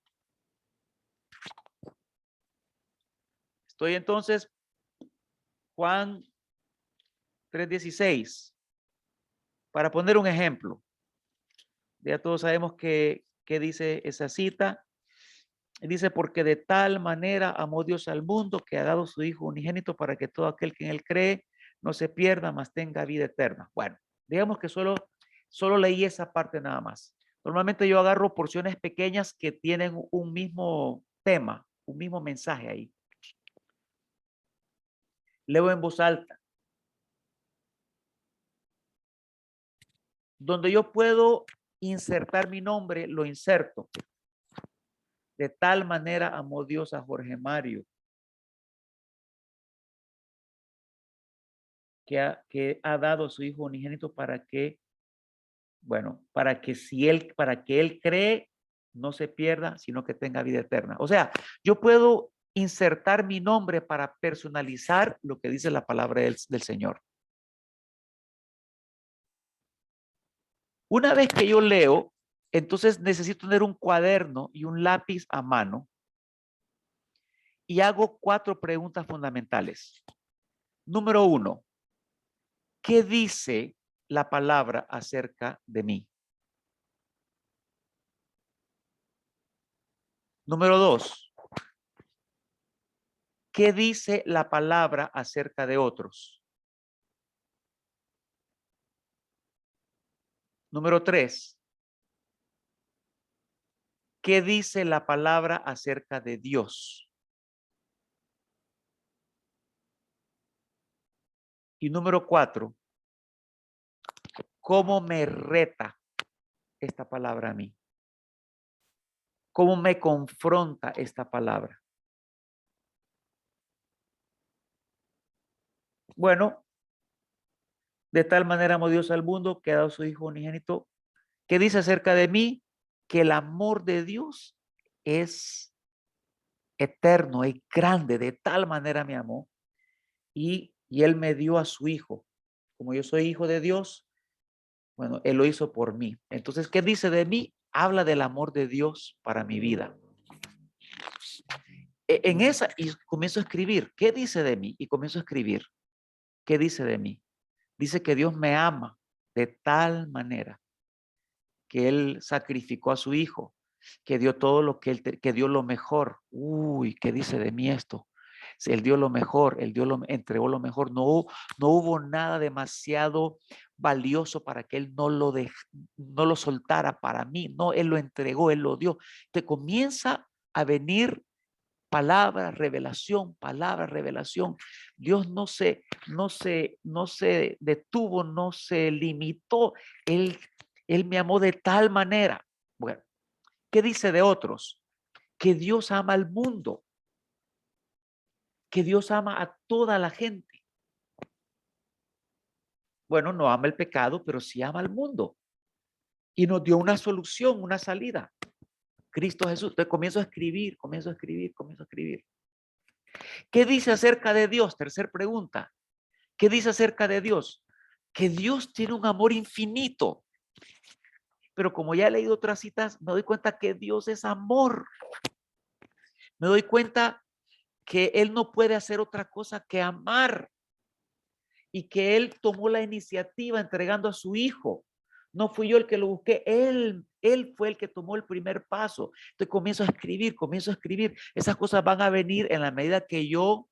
Estoy entonces, Juan 3:16. Para poner un ejemplo, ya todos sabemos qué dice esa cita. Dice, porque de tal manera amó Dios al mundo que ha dado su Hijo unigénito para que todo aquel que en él cree no se pierda, mas tenga vida eterna. Bueno, digamos que solo leí esa parte nada más. Normalmente yo agarro porciones pequeñas que tienen un mismo tema, un mismo mensaje ahí. Leo en voz alta. Donde yo puedo insertar mi nombre, lo inserto. De tal manera amó Dios a Jorge Mario que ha dado a su Hijo unigénito para que, bueno, para que él cree, no se pierda, sino que tenga vida eterna. O sea, yo puedo insertar mi nombre para personalizar lo que dice la palabra del Señor. Una vez que yo leo, entonces necesito tener un cuaderno y un lápiz a mano y hago 4 preguntas fundamentales. Número 1, ¿qué dice la palabra acerca de mí? Número 2, ¿qué dice la palabra acerca de otros? Número 3, ¿qué dice la palabra acerca de Dios? Y número 4, ¿cómo me reta esta palabra a mí? ¿Cómo me confronta esta palabra? Bueno, de tal manera amó Dios al mundo que ha dado su Hijo unigénito, que dice acerca de mí que el amor de Dios es eterno, es grande, de tal manera me amó y Él me dio a su Hijo. Como yo soy hijo de Dios, bueno, Él lo hizo por mí. Entonces, ¿qué dice de mí? Habla del amor de Dios para mi vida. En esa, y comienzo a escribir, ¿qué dice de mí? Y comienzo a escribir, ¿qué dice de mí? Dice que Dios me ama de tal manera que Él sacrificó a su Hijo, que dio todo lo que Él, que dio lo mejor. Uy, ¿qué dice de mí esto? Él dio lo mejor, Él dio entregó lo mejor. No hubo nada demasiado valioso para que Él no lo soltara para mí. No, Él lo entregó, Él lo dio. Te comienza a venir palabra, revelación, palabra, revelación. Dios no se detuvo, no se limitó. Él me amó de tal manera. Bueno, ¿qué dice de otros? Que Dios ama al mundo, que Dios ama a toda la gente. Bueno, no ama el pecado, pero sí ama al mundo. Y nos dio una solución, una salida. Cristo Jesús. Entonces comienzo a escribir, comienzo a escribir, comienzo a escribir. ¿Qué dice acerca de Dios? Tercer pregunta. ¿Qué dice acerca de Dios? Que Dios tiene un amor infinito. Pero como ya he leído otras citas, me doy cuenta que Dios es amor. Me doy cuenta que Él no puede hacer otra cosa que amar y que Él tomó la iniciativa entregando a su Hijo. No fui yo el que lo busqué, Él fue el que tomó el primer paso. Entonces comienzo a escribir, comienzo a escribir. Esas cosas van a venir en la medida que yo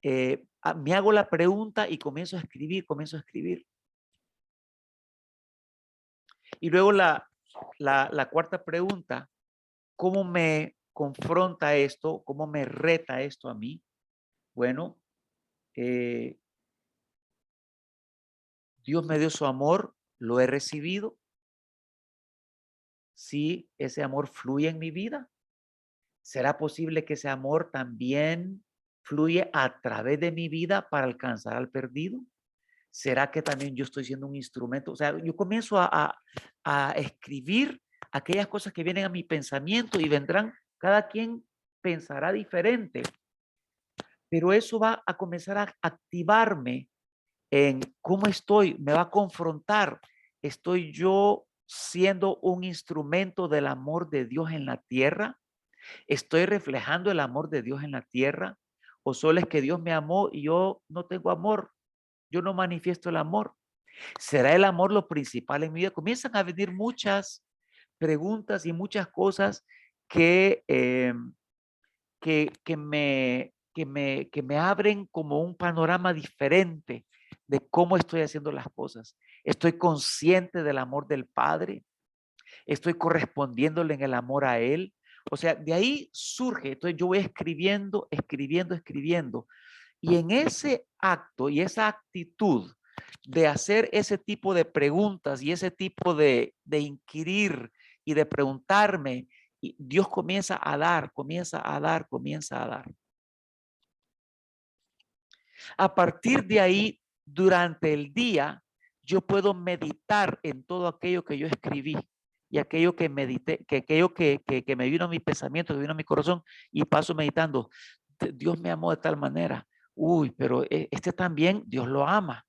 me hago la pregunta y comienzo a escribir, comienzo a escribir. Y luego la cuarta pregunta, ¿cómo me confronta esto? ¿Cómo me reta esto a mí? Bueno, Dios me dio su amor, lo he recibido. Sí, ese amor fluye en mi vida. ¿Será posible que ese amor también fluye a través de mi vida para alcanzar al perdido? ¿Será que también yo estoy siendo un instrumento? O sea, yo comienzo a escribir aquellas cosas que vienen a mi pensamiento y vendrán, cada quien pensará diferente, pero eso va a comenzar a activarme en cómo estoy, me va a confrontar. ¿Estoy yo siendo un instrumento del amor de Dios en la tierra? ¿Estoy reflejando el amor de Dios en la tierra? ¿O solo es que Dios me amó y yo no tengo amor? Yo no manifiesto el amor. ¿Será el amor lo principal en mi vida? Comienzan a venir muchas preguntas y muchas cosas que, que me abren como un panorama diferente de cómo estoy haciendo las cosas. Estoy consciente del amor del Padre, estoy correspondiéndole en el amor a Él. O sea, de ahí surge, entonces yo voy escribiendo, escribiendo, escribiendo. Y en ese acto y esa actitud de hacer ese tipo de preguntas y ese tipo de inquirir y de preguntarme, y Dios comienza a dar, comienza a dar, comienza a dar. A partir de ahí, durante el día, yo puedo meditar en todo aquello que yo escribí y aquello que medité, que aquello que me vino a mi pensamiento, que vino a mi corazón y paso meditando. Dios me amó de tal manera. Uy, pero este también Dios lo ama.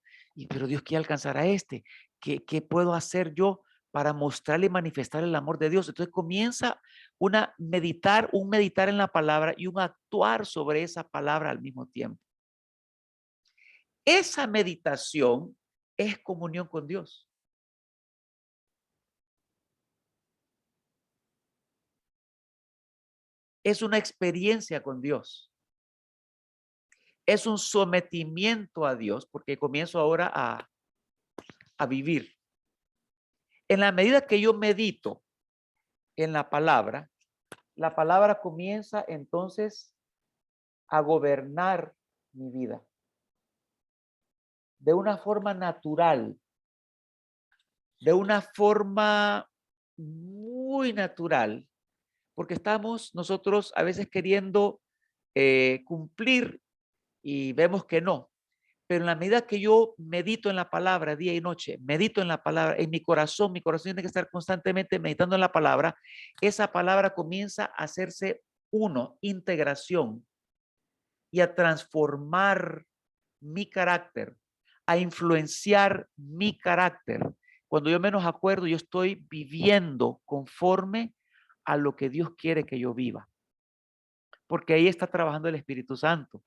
Pero Dios quiere alcanzar a este. ¿Qué puedo hacer yo para mostrarle y manifestar el amor de Dios? Entonces comienza un meditar en la palabra y un actuar sobre esa palabra al mismo tiempo. Esa meditación es comunión con Dios. Es una experiencia con Dios. Es un sometimiento a Dios, porque comienzo ahora a vivir. En la medida que yo medito en la palabra comienza entonces a gobernar mi vida de una forma natural, de una forma muy natural, porque estamos nosotros a veces queriendo cumplir y vemos que no. Pero en la medida que yo medito en la palabra día y noche, medito en la palabra, en mi corazón tiene que estar constantemente meditando en la palabra, esa palabra comienza a hacerse uno, integración, y a transformar mi carácter, a influenciar mi carácter. Cuando yo menos acuerdo, yo estoy viviendo conforme a lo que Dios quiere que yo viva, porque ahí está trabajando el Espíritu Santo.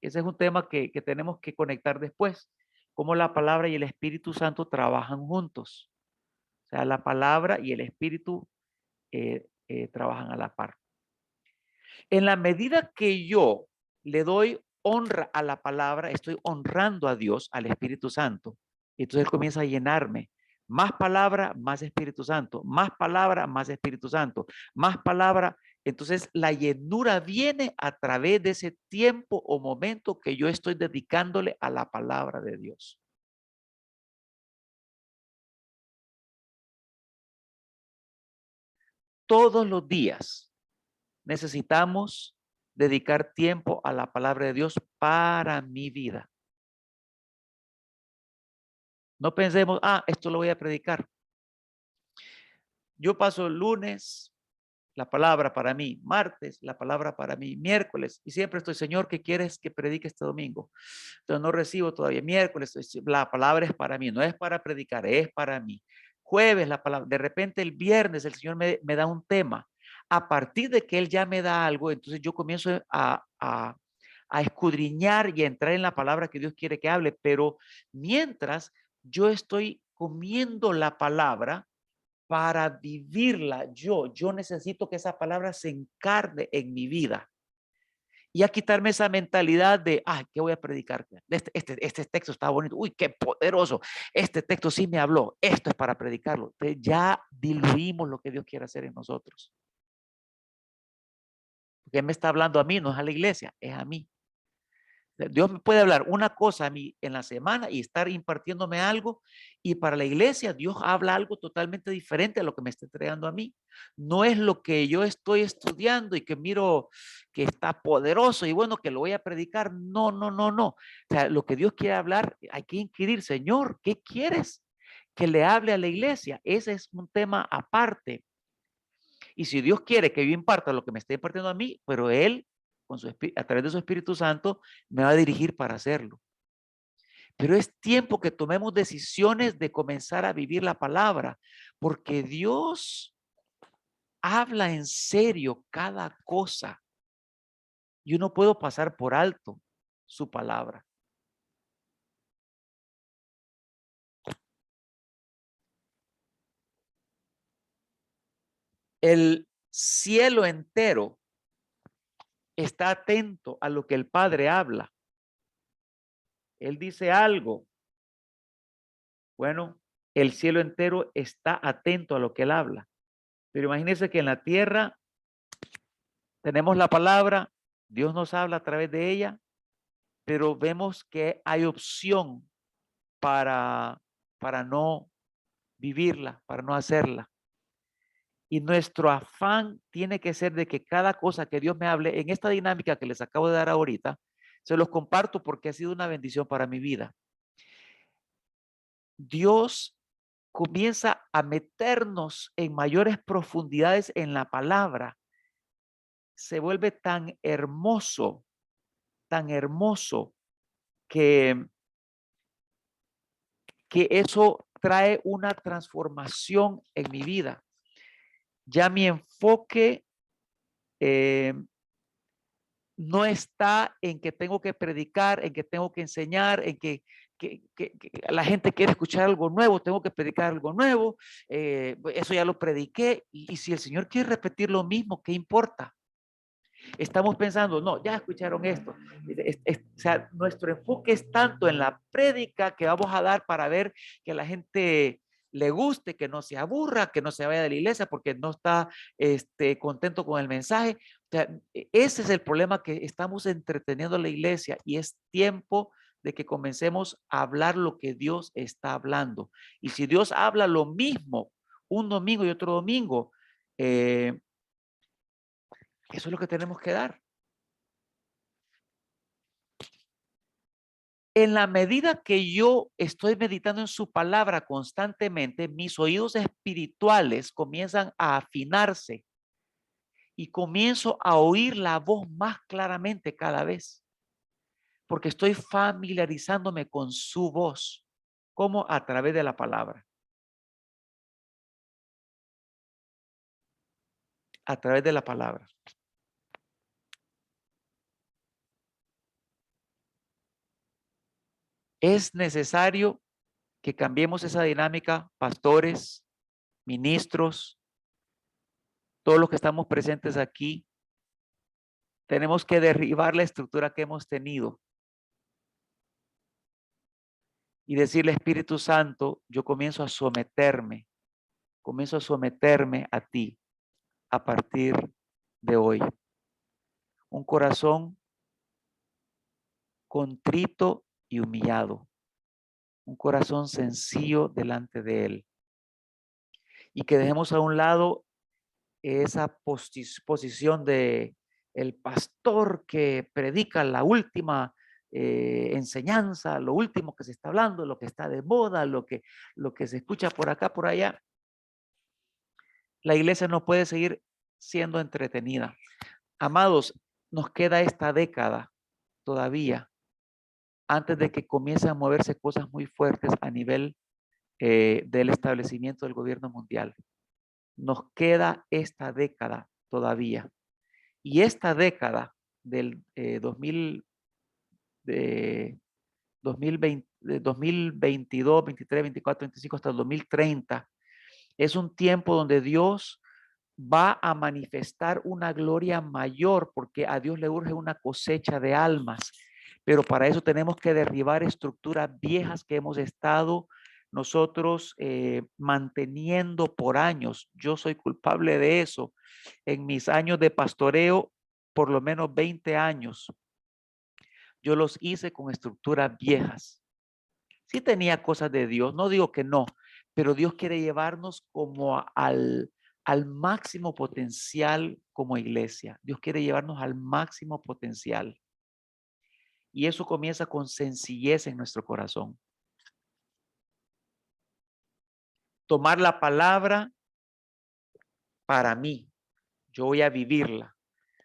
Ese es un tema que tenemos que conectar después, cómo la palabra y el Espíritu Santo trabajan juntos. O sea, la palabra y el Espíritu trabajan a la par. En la medida que yo le doy honra a la palabra, estoy honrando a Dios, al Espíritu Santo. Y entonces Él comienza a llenarme. Más palabra, más Espíritu Santo. Más palabra, más Espíritu Santo. Más palabra. Entonces la llenura viene a través de ese tiempo o momento que yo estoy dedicándole a la palabra de Dios. Todos los días necesitamos dedicar tiempo a la palabra de Dios para mi vida. No pensemos, esto lo voy a predicar. Yo paso el lunes, la palabra para mí, martes, la palabra para mí, miércoles, y siempre estoy, Señor, ¿qué quieres que predique este domingo? Entonces no recibo todavía miércoles, la palabra es para mí, no es para predicar, es para mí. Jueves, la palabra, de repente el viernes el Señor me da un tema. A partir de que Él ya me da algo, entonces yo comienzo a escudriñar y a entrar en la palabra que Dios quiere que hable, pero mientras yo estoy comiendo la palabra, para vivirla yo necesito que esa palabra se encarne en mi vida y a quitarme esa mentalidad de, ¿qué voy a predicar? Este texto está bonito, uy, qué poderoso, este texto sí me habló, esto es para predicarlo. Entonces ya diluimos lo que Dios quiere hacer en nosotros. Porque Él me está hablando a mí, no es a la iglesia, es a mí. Dios me puede hablar una cosa a mí en la semana y estar impartiéndome algo, y para la iglesia Dios habla algo totalmente diferente a lo que me está entregando a mí. No es lo que yo estoy estudiando y que miro que está poderoso y bueno, que lo voy a predicar. No, no, no, no. O sea, lo que Dios quiere hablar, hay que inquirir, Señor, ¿qué quieres que le hable a la iglesia? Ese es un tema aparte. Y si Dios quiere que yo imparta lo que me está impartiendo a mí, pero Él, a través de su Espíritu Santo, me va a dirigir para hacerlo. Pero es tiempo que tomemos decisiones de comenzar a vivir la palabra, porque Dios habla en serio cada cosa. Yo no puedo pasar por alto su palabra. El cielo entero está atento a lo que el Padre habla. Él dice algo. Bueno, el cielo entero está atento a lo que Él habla. Pero imagínense que en la tierra tenemos la palabra, Dios nos habla a través de ella, pero vemos que hay opción para no vivirla, para no hacerla. Y nuestro afán tiene que ser de que cada cosa que Dios me hable, en esta dinámica que les acabo de dar ahorita, se los comparto porque ha sido una bendición para mi vida. Dios comienza a meternos en mayores profundidades en la palabra. Se vuelve tan hermoso que eso trae una transformación en mi vida. Ya mi enfoque no está en que tengo que predicar, en que tengo que enseñar, en que la gente quiere escuchar algo nuevo, tengo que predicar algo nuevo, eso ya lo prediqué, y si el Señor quiere repetir lo mismo, ¿qué importa? Estamos pensando, no, ya escucharon esto. O sea, nuestro enfoque es tanto en la prédica que vamos a dar para ver que la gente le guste, que no se aburra, que no se vaya de la iglesia porque no está contento con el mensaje. O sea, ese es el problema, que estamos entreteniendo a la iglesia, y es tiempo de que comencemos a hablar lo que Dios está hablando. Y si Dios habla lo mismo un domingo y otro domingo, eso es lo que tenemos que dar. En la medida que yo estoy meditando en su palabra constantemente, mis oídos espirituales comienzan a afinarse y comienzo a oír la voz más claramente cada vez, porque estoy familiarizándome con su voz, como a través de la palabra, a través de la palabra. Es necesario que cambiemos esa dinámica, pastores, ministros, todos los que estamos presentes aquí. Tenemos que derribar la estructura que hemos tenido y decirle, Espíritu Santo, yo comienzo a someterme a ti a partir de hoy. Un corazón contrito y humillado, un corazón sencillo delante de él. Y que dejemos a un lado esa posición de el pastor que predica la última enseñanza, lo último que se está hablando, lo que está de moda, lo que se escucha por acá, por allá. La iglesia no puede seguir siendo entretenida. Amados, nos queda esta década todavía antes de que comiencen a moverse cosas muy fuertes a nivel del establecimiento del gobierno mundial. Nos queda esta década todavía. Y esta década del 2020, de 2022, 23, 24, 25 hasta el 2030 es un tiempo donde Dios va a manifestar una gloria mayor porque a Dios le urge una cosecha de almas. Pero para eso tenemos que derribar estructuras viejas que hemos estado nosotros manteniendo por años. Yo soy culpable de eso. En mis años de pastoreo, por lo menos 20 años, yo los hice con estructuras viejas. Sí tenía cosas de Dios, no digo que no, pero Dios quiere llevarnos como al máximo potencial como iglesia. Dios quiere llevarnos al máximo potencial. Y eso comienza con sencillez en nuestro corazón. Tomar la palabra para mí. Yo voy a vivirla.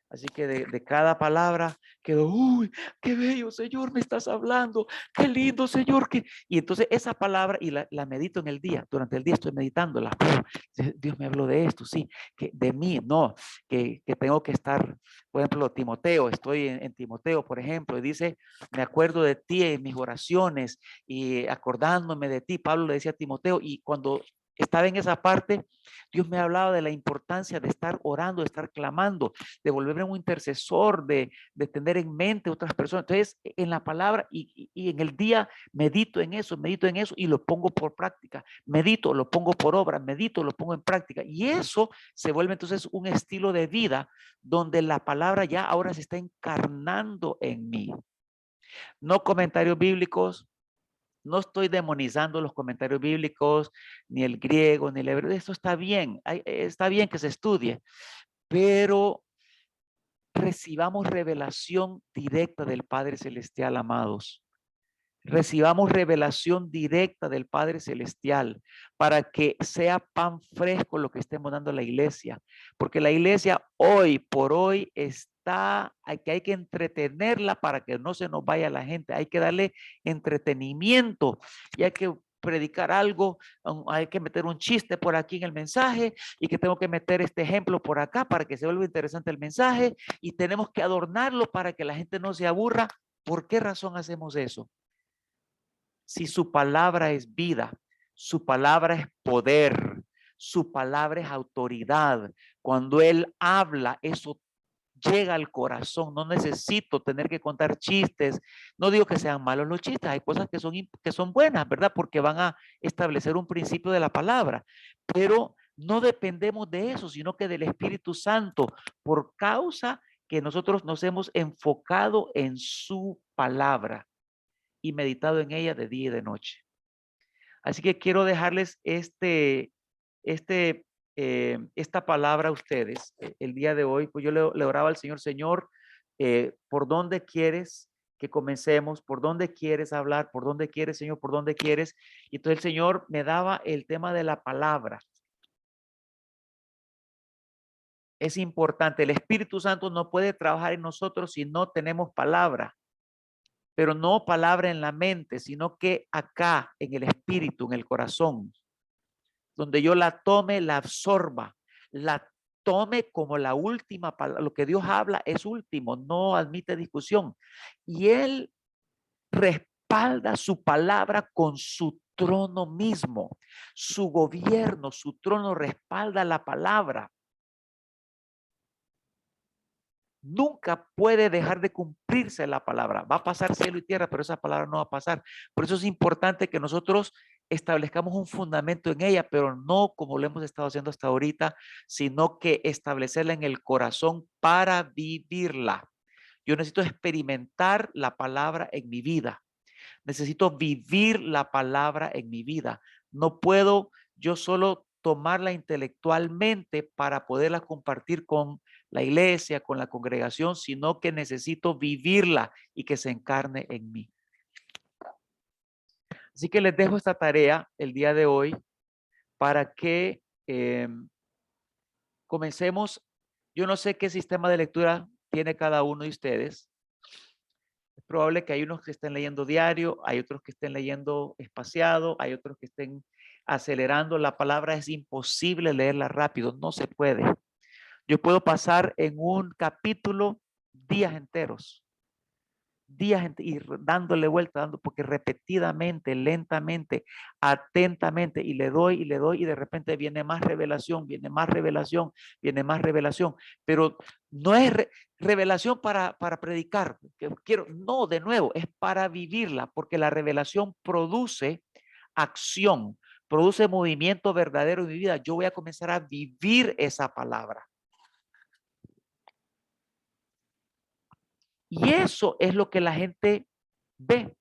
Así que de cada palabra quedó, uy, qué bello, Señor, me estás hablando, qué lindo, Señor. Y entonces esa palabra y la medito en el día, durante el día estoy meditándola. Dios me habló de esto, sí, que de mí, no, que tengo que estar, por ejemplo, Timoteo, estoy en Timoteo, por ejemplo, y dice, me acuerdo de ti en mis oraciones y acordándome de ti, Pablo le decía a Timoteo, y cuando estaba en esa parte, Dios me hablaba de la importancia de estar orando, de estar clamando, de volverme un intercesor, de tener en mente otras personas. Entonces, en la palabra y en el día medito en eso y lo pongo por práctica. Medito, lo pongo por obra, medito, lo pongo en práctica. Y eso se vuelve entonces un estilo de vida donde la palabra ya ahora se está encarnando en mí. No comentarios bíblicos. No estoy demonizando los comentarios bíblicos, ni el griego, ni el hebreo. Eso está bien que se estudie, pero recibamos revelación directa del Padre Celestial, amados. Recibamos revelación directa del Padre Celestial para que sea pan fresco lo que estemos dando a la iglesia. Porque la iglesia hoy por hoy hay que entretenerla para que no se nos vaya la gente. Hay que darle entretenimiento y hay que predicar algo, hay que meter un chiste por aquí en el mensaje y que tengo que meter este ejemplo por acá para que se vuelva interesante el mensaje y tenemos que adornarlo para que la gente no se aburra. ¿Por qué razón hacemos eso? Si su palabra es vida, su palabra es poder, su palabra es autoridad. Cuando Él habla, eso llega al corazón. No necesito tener que contar chistes. No digo que sean malos los chistes. Hay cosas que son buenas, ¿verdad? Porque van a establecer un principio de la palabra. Pero no dependemos de eso, sino que del Espíritu Santo, por causa que nosotros nos hemos enfocado en su palabra y meditado en ella de día y de noche. Así que quiero dejarles esta palabra a ustedes el día de hoy. Pues yo le oraba al Señor, Señor, ¿por dónde quieres que comencemos. ¿Por dónde quieres hablar? ¿Por dónde quieres, Señor? ¿Por dónde quieres? Y entonces el Señor me daba el tema de la palabra. Es importante. El Espíritu Santo no puede trabajar en nosotros si no tenemos palabra, pero no palabra en la mente, sino que acá, en el espíritu, en el corazón, donde yo la tome, la absorba, la tome como la última palabra. Lo que Dios habla es último, no admite discusión. Y Él respalda su palabra con su trono mismo. Su gobierno, su trono respalda la palabra. Nunca puede dejar de cumplirse la palabra. Va a pasar cielo y tierra, pero esa palabra no va a pasar. Por eso es importante que nosotros establezcamos un fundamento en ella, pero no como lo hemos estado haciendo hasta ahorita, sino que establecerla en el corazón para vivirla. Yo necesito experimentar la palabra en mi vida. Necesito vivir la palabra en mi vida. No puedo yo solo tomarla intelectualmente para poderla compartir con la iglesia, con la congregación, sino que necesito vivirla y que se encarne en mí. Así que les dejo esta tarea el día de hoy para que comencemos. Yo no sé qué sistema de lectura tiene cada uno de ustedes. Es probable que hay unos que estén leyendo diario, hay otros que estén leyendo espaciado, hay otros que estén acelerando. La palabra es imposible leerla rápido, no se puede. Yo puedo pasar en un capítulo días enteros, y dándole vuelta, porque repetidamente, lentamente, atentamente, y le doy, y de repente viene más revelación, viene más revelación, viene más revelación, pero no es revelación para predicar, que quiero, no, de nuevo, es para vivirla, porque la revelación produce acción, produce movimiento verdadero en mi vida. Yo voy a comenzar a vivir esa palabra. Y eso es lo que la gente ve.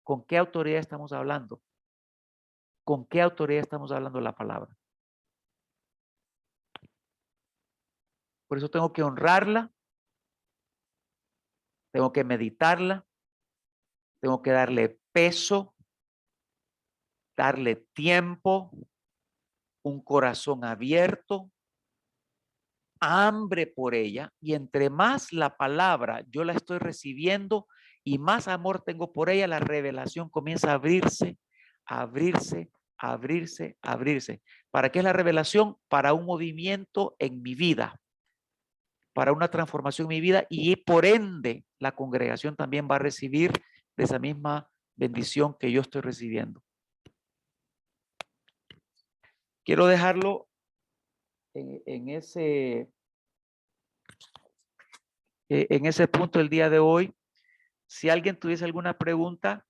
¿Con qué autoridad estamos hablando? ¿Con qué autoridad estamos hablando la palabra? Por eso tengo que honrarla, tengo que meditarla, tengo que darle peso, darle tiempo, un corazón abierto, hambre por ella. Y entre más la palabra yo la estoy recibiendo y más amor tengo por ella, la revelación comienza a abrirse, a abrirse, a abrirse, a abrirse. ¿Para qué es la revelación? Para un movimiento en mi vida, para una transformación en mi vida, y por ende la congregación también va a recibir de esa misma bendición que yo estoy recibiendo. Quiero dejarlo en ese punto el día de hoy. Si alguien tuviese alguna pregunta,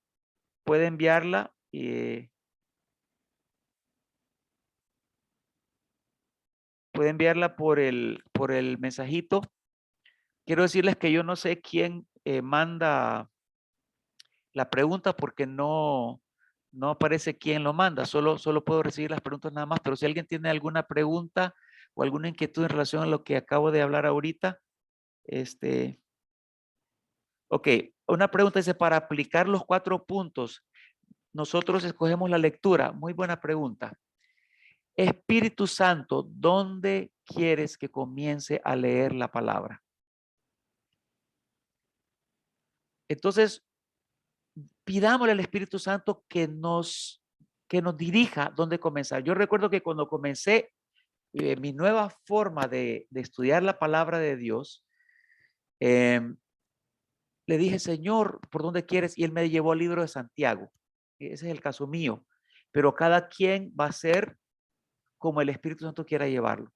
puede enviarla. Puede enviarla por el mensajito. Quiero decirles que yo no sé quién manda la pregunta, porque no aparece quién lo manda. Solo puedo recibir las preguntas nada más. Pero si alguien tiene alguna pregunta o alguna inquietud en relación a lo que acabo de hablar ahorita, ok, una pregunta dice: para aplicar los 4 puntos, nosotros escogemos la lectura. Muy buena pregunta. Espíritu Santo, ¿dónde quieres que comience a leer la palabra? Entonces, pidámosle al Espíritu Santo que nos dirija dónde comenzar. Yo recuerdo que cuando comencé mi nueva forma de estudiar la palabra de Dios, le dije: Señor, ¿por dónde quieres? Y Él me llevó al libro de Santiago. Ese es el caso mío. Pero cada quien va a ser como el Espíritu Santo quiera llevarlo.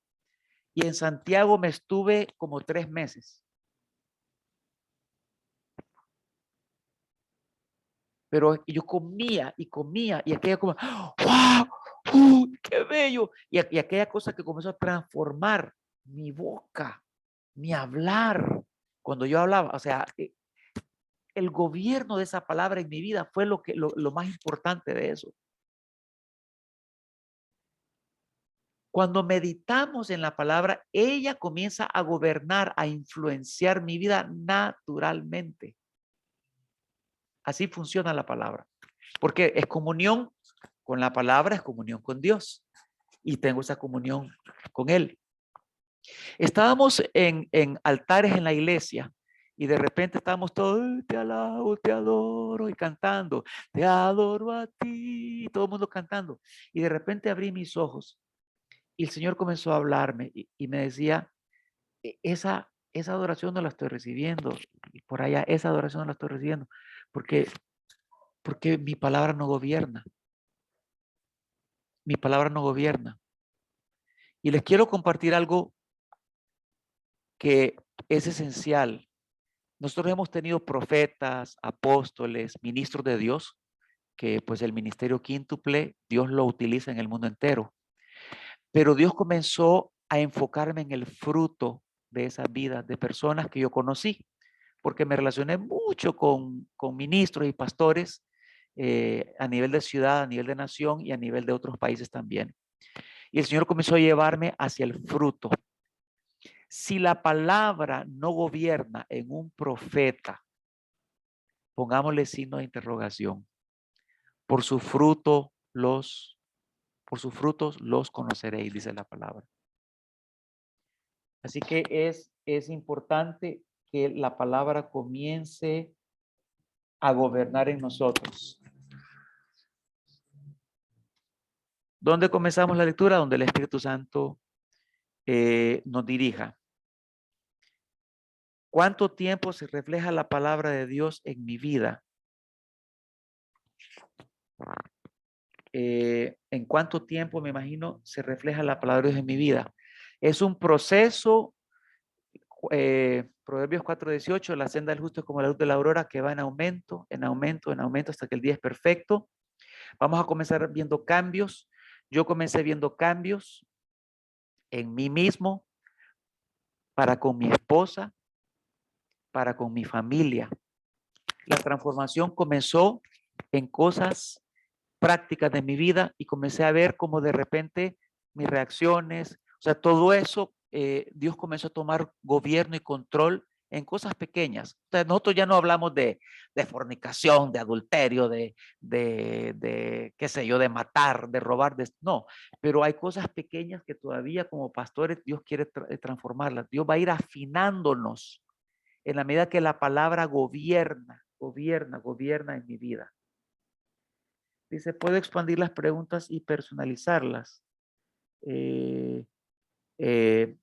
Y en Santiago me estuve como 3 meses. Pero yo comía y comía, y aquella como, ¡wow! ¡Qué bello! Y aquella cosa que comenzó a transformar mi boca, mi hablar, cuando yo hablaba. O sea, el gobierno de esa palabra en mi vida fue lo más importante de eso. Cuando meditamos en la palabra, ella comienza a gobernar, a influenciar mi vida naturalmente. Así funciona la palabra. Porque es comunión con la palabra, es comunión con Dios. Y tengo esa comunión con Él. Estábamos en altares en la iglesia y de repente estábamos todos, te alabo, te adoro, y cantando, te adoro a ti, todo el mundo cantando. Y de repente abrí mis ojos y el Señor comenzó a hablarme y me decía, esa adoración no la estoy recibiendo. Y por allá, esa adoración no la estoy recibiendo. Porque, porque mi palabra no gobierna. Mi palabra no gobierna. Y les quiero compartir algo que es esencial. Nosotros hemos tenido profetas, apóstoles, ministros de Dios, que pues el ministerio quíntuple, Dios lo utiliza en el mundo entero. Pero Dios comenzó a enfocarme en el fruto de esa vida de personas que yo conocí, porque me relacioné mucho con ministros y pastores a nivel de ciudad, a nivel de nación y a nivel de otros países también. Y el Señor comenzó a llevarme hacia el fruto. Si la palabra no gobierna en un profeta, pongámosle signo de interrogación. Por su fruto por sus frutos los conoceréis, dice la palabra. Así que es importante que la palabra comience a gobernar en nosotros. ¿Dónde comenzamos la lectura? Donde el Espíritu Santo nos dirija. ¿Cuánto tiempo se refleja la palabra de Dios en mi vida? ¿En cuánto tiempo, me imagino, se refleja la palabra de Dios en mi vida? Es un proceso, Proverbios 4:18, la senda del justo es como la luz de la aurora que va en aumento, en aumento, en aumento hasta que el día es perfecto. Vamos a comenzar viendo cambios. Yo comencé viendo cambios en mí mismo, para con mi esposa, para con mi familia. La transformación comenzó en cosas prácticas de mi vida y comencé a ver como de repente mis reacciones, o sea, todo eso, Dios comenzó a tomar gobierno y control en cosas pequeñas. O sea, nosotros ya no hablamos de fornicación, de adulterio, qué sé yo, de matar, de robar, no, pero hay cosas pequeñas que todavía como pastores Dios quiere transformarlas. Dios va a ir afinándonos en la medida que la palabra gobierna en mi vida. Dice, puedo expandir las preguntas y personalizarlas. Eh, eh,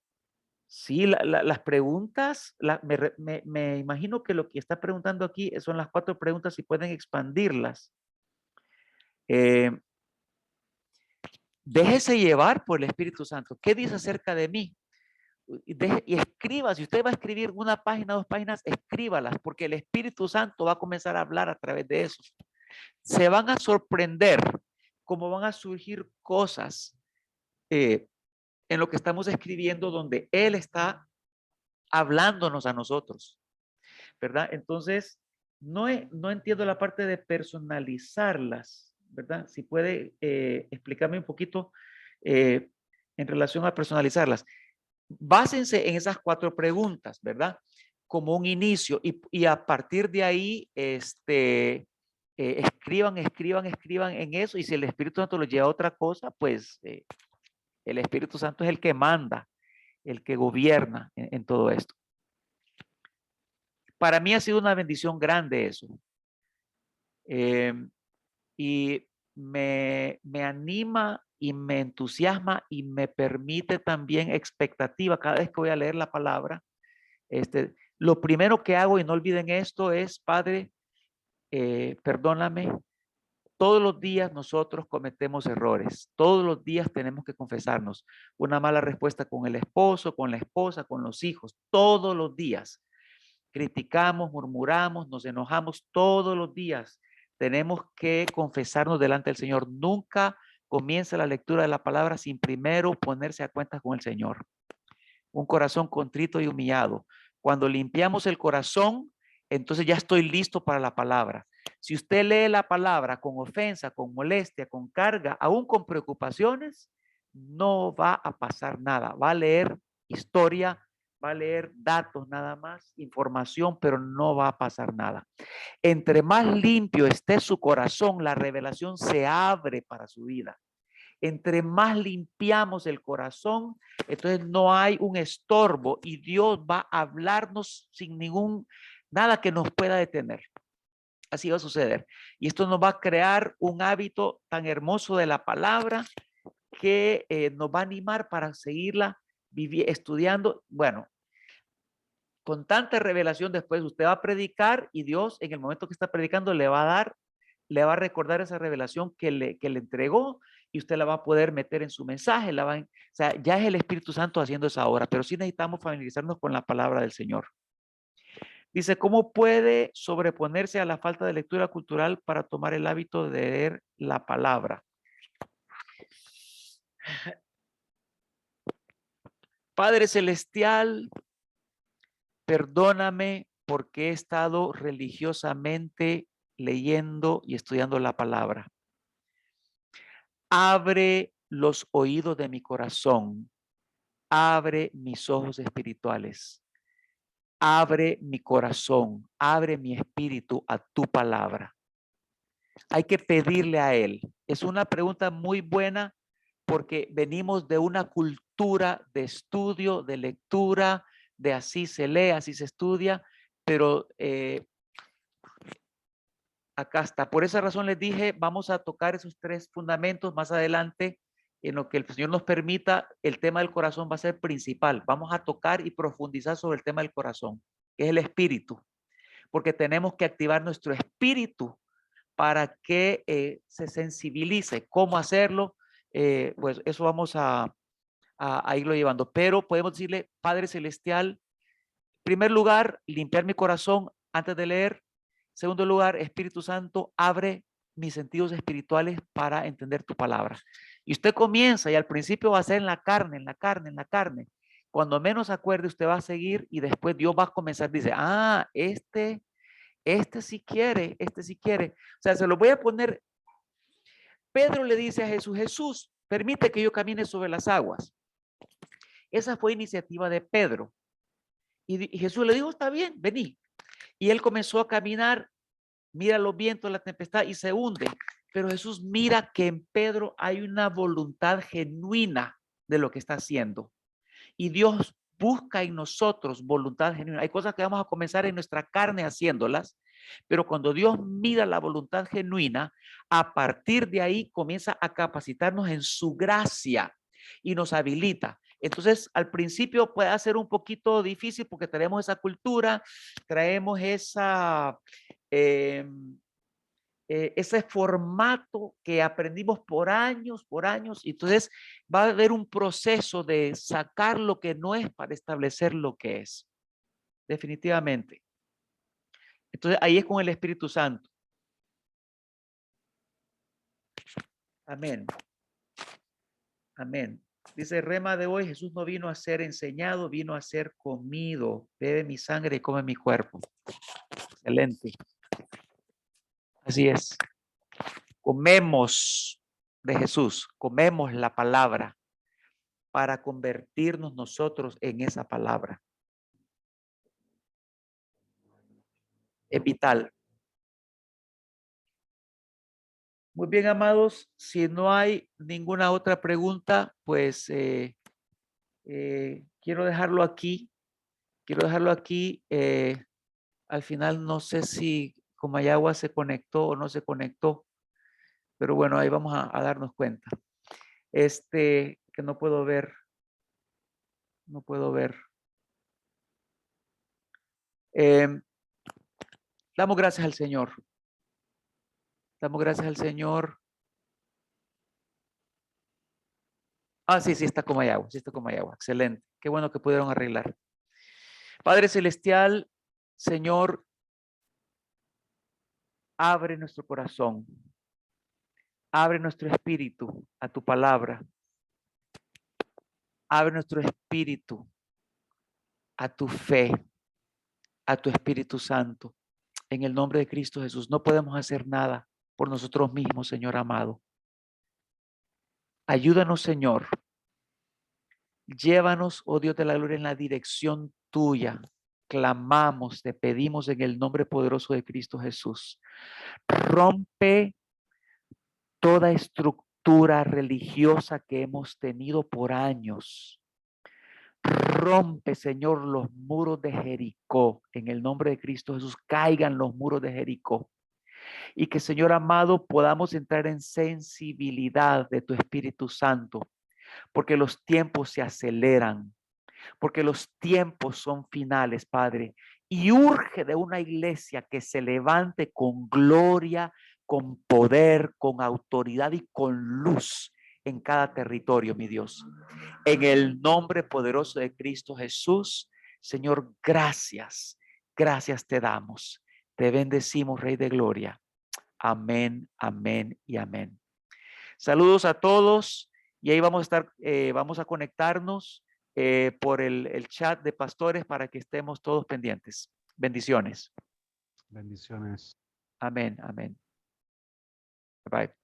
sí, las preguntas, me imagino que lo que está preguntando aquí son las 4 preguntas y pueden expandirlas. Déjese llevar por el Espíritu Santo. ¿Qué dice acerca de mí? Y escriba, si usted va a escribir una página, 2 páginas, escríbalas, porque el Espíritu Santo va a comenzar a hablar a través de eso. Se van a sorprender cómo van a surgir cosas en lo que estamos escribiendo donde Él está hablándonos a nosotros, ¿verdad? Entonces, no entiendo la parte de personalizarlas, ¿verdad? Si puede explicarme un poquito en relación a personalizarlas. Básense en esas 4 preguntas, ¿verdad? Como un inicio y a partir de ahí, escriban en eso y si el Espíritu Santo los lleva a otra cosa, pues el Espíritu Santo es el que manda, el que gobierna en todo esto. Para mí ha sido una bendición grande eso. Y me anima y me entusiasma y me permite también expectativa cada vez que voy a leer la palabra. Lo primero que hago, y no olviden esto, es, Padre, perdóname. Todos los días nosotros cometemos errores. Todos los días tenemos que confesarnos. Una mala respuesta con el esposo, con la esposa, con los hijos. Todos los días. Criticamos, murmuramos, nos enojamos todos los días. Tenemos que confesarnos delante del Señor. Nunca comienza la lectura de la palabra sin primero ponerse a cuentas con el Señor. Un corazón contrito y humillado. Cuando limpiamos el corazón, entonces ya estoy listo para la palabra. Si usted lee la palabra con ofensa, con molestia, con carga, aún con preocupaciones, no va a pasar nada. Va a leer historia va a leer datos nada más, información, pero no va a pasar nada. Entre más limpio esté su corazón, la revelación se abre para su vida. Entre más limpiamos el corazón, entonces no hay un estorbo y Dios va a hablarnos sin nada que nos pueda detener. Así va a suceder. Y esto nos va a crear un hábito tan hermoso de la palabra que nos va a animar para seguirla estudiando. Bueno, con tanta revelación después usted va a predicar y Dios en el momento que está predicando le va a recordar esa revelación que le entregó y usted la va a poder meter en su mensaje. O sea, ya es el Espíritu Santo haciendo esa obra, pero sí necesitamos familiarizarnos con la palabra del Señor. Dice, ¿cómo puede sobreponerse a la falta de lectura cultural para tomar el hábito de leer la palabra? Padre Celestial, perdóname porque he estado religiosamente leyendo y estudiando la palabra. Abre los oídos de mi corazón. Abre mis ojos espirituales. Abre mi corazón. Abre mi espíritu a tu palabra. Hay que pedirle a Él. Es una pregunta muy buena porque venimos de una cultura de estudio, de lectura, de así se lee, así se estudia, pero acá está. Por esa razón les dije, vamos a tocar esos tres fundamentos más adelante. En lo que el Señor nos permita, el tema del corazón va a ser principal. Vamos a tocar y profundizar sobre el tema del corazón, que es el espíritu, porque tenemos que activar nuestro espíritu para que se sensibilice. ¿Cómo hacerlo? Pues eso vamos a irlo llevando. Pero podemos decirle, Padre Celestial, en primer lugar, limpiar mi corazón antes de leer. Segundo lugar, Espíritu Santo, abre mis sentidos espirituales para entender tu palabra. Y usted comienza y al principio va a ser en la carne, en la carne, en la carne. Cuando menos acuerde, usted va a seguir y después Dios va a comenzar, dice, este sí quiere, este sí quiere. O sea, se lo voy a poner. Pedro le dice a Jesús, Jesús, permite que yo camine sobre las aguas. Esa fue iniciativa de Pedro. Y Jesús le dijo, está bien, vení. Y él comenzó a caminar, mira los vientos, la tempestad y se hunde. Pero Jesús mira que en Pedro hay una voluntad genuina de lo que está haciendo. Y Dios busca en nosotros voluntad genuina. Hay cosas que vamos a comenzar en nuestra carne haciéndolas, pero cuando Dios mira la voluntad genuina, a partir de ahí comienza a capacitarnos en su gracia y nos habilita. Entonces, al principio puede ser un poquito difícil porque tenemos esa cultura, traemos ese formato que aprendimos por años, y entonces va a haber un proceso de sacar lo que no es para establecer lo que es, definitivamente. Entonces ahí es con el Espíritu Santo. Amén. Amén. Dice rema de hoy, Jesús no vino a ser enseñado, vino a ser comido. Bebe mi sangre y come mi cuerpo. Excelente. Así es. Comemos de Jesús, comemos la palabra para convertirnos nosotros en esa palabra. Es vital. Muy bien, amados. Si no hay ninguna otra pregunta, pues quiero dejarlo aquí. Quiero dejarlo aquí. Al final no sé si Comayagua se conectó o no se conectó, pero bueno, ahí vamos a darnos cuenta. Que no puedo ver. No puedo ver. Damos gracias al Señor. Damos gracias al Señor. Ah, sí, sí está Comayagua. Sí está Comayagua. Excelente. Qué bueno que pudieron arreglar. Padre Celestial, Señor, abre nuestro corazón, abre nuestro espíritu a tu palabra, abre nuestro espíritu a tu fe, a tu Espíritu Santo. En el nombre de Cristo Jesús, no podemos hacer nada por nosotros mismos, Señor amado. Ayúdanos, Señor. Llévanos, oh Dios de la gloria, en la dirección tuya. Clamamos, te pedimos en el nombre poderoso de Cristo Jesús. Rompe toda estructura religiosa que hemos tenido por años. Rompe, Señor, los muros de Jericó. En el nombre de Cristo Jesús, caigan los muros de Jericó. Y que, Señor amado, podamos entrar en sensibilidad de tu Espíritu Santo, porque los tiempos se aceleran, porque los tiempos son finales, Padre. Y urge de una iglesia que se levante con gloria, con poder, con autoridad y con luz en cada territorio, mi Dios. En el nombre poderoso de Cristo Jesús, Señor, gracias, gracias te damos. Te bendecimos, Rey de Gloria. Amén, amén y amén. Saludos a todos y ahí vamos a estar, vamos a conectarnos por el chat de pastores para que estemos todos pendientes. Bendiciones. Bendiciones. Amén, amén. Bye.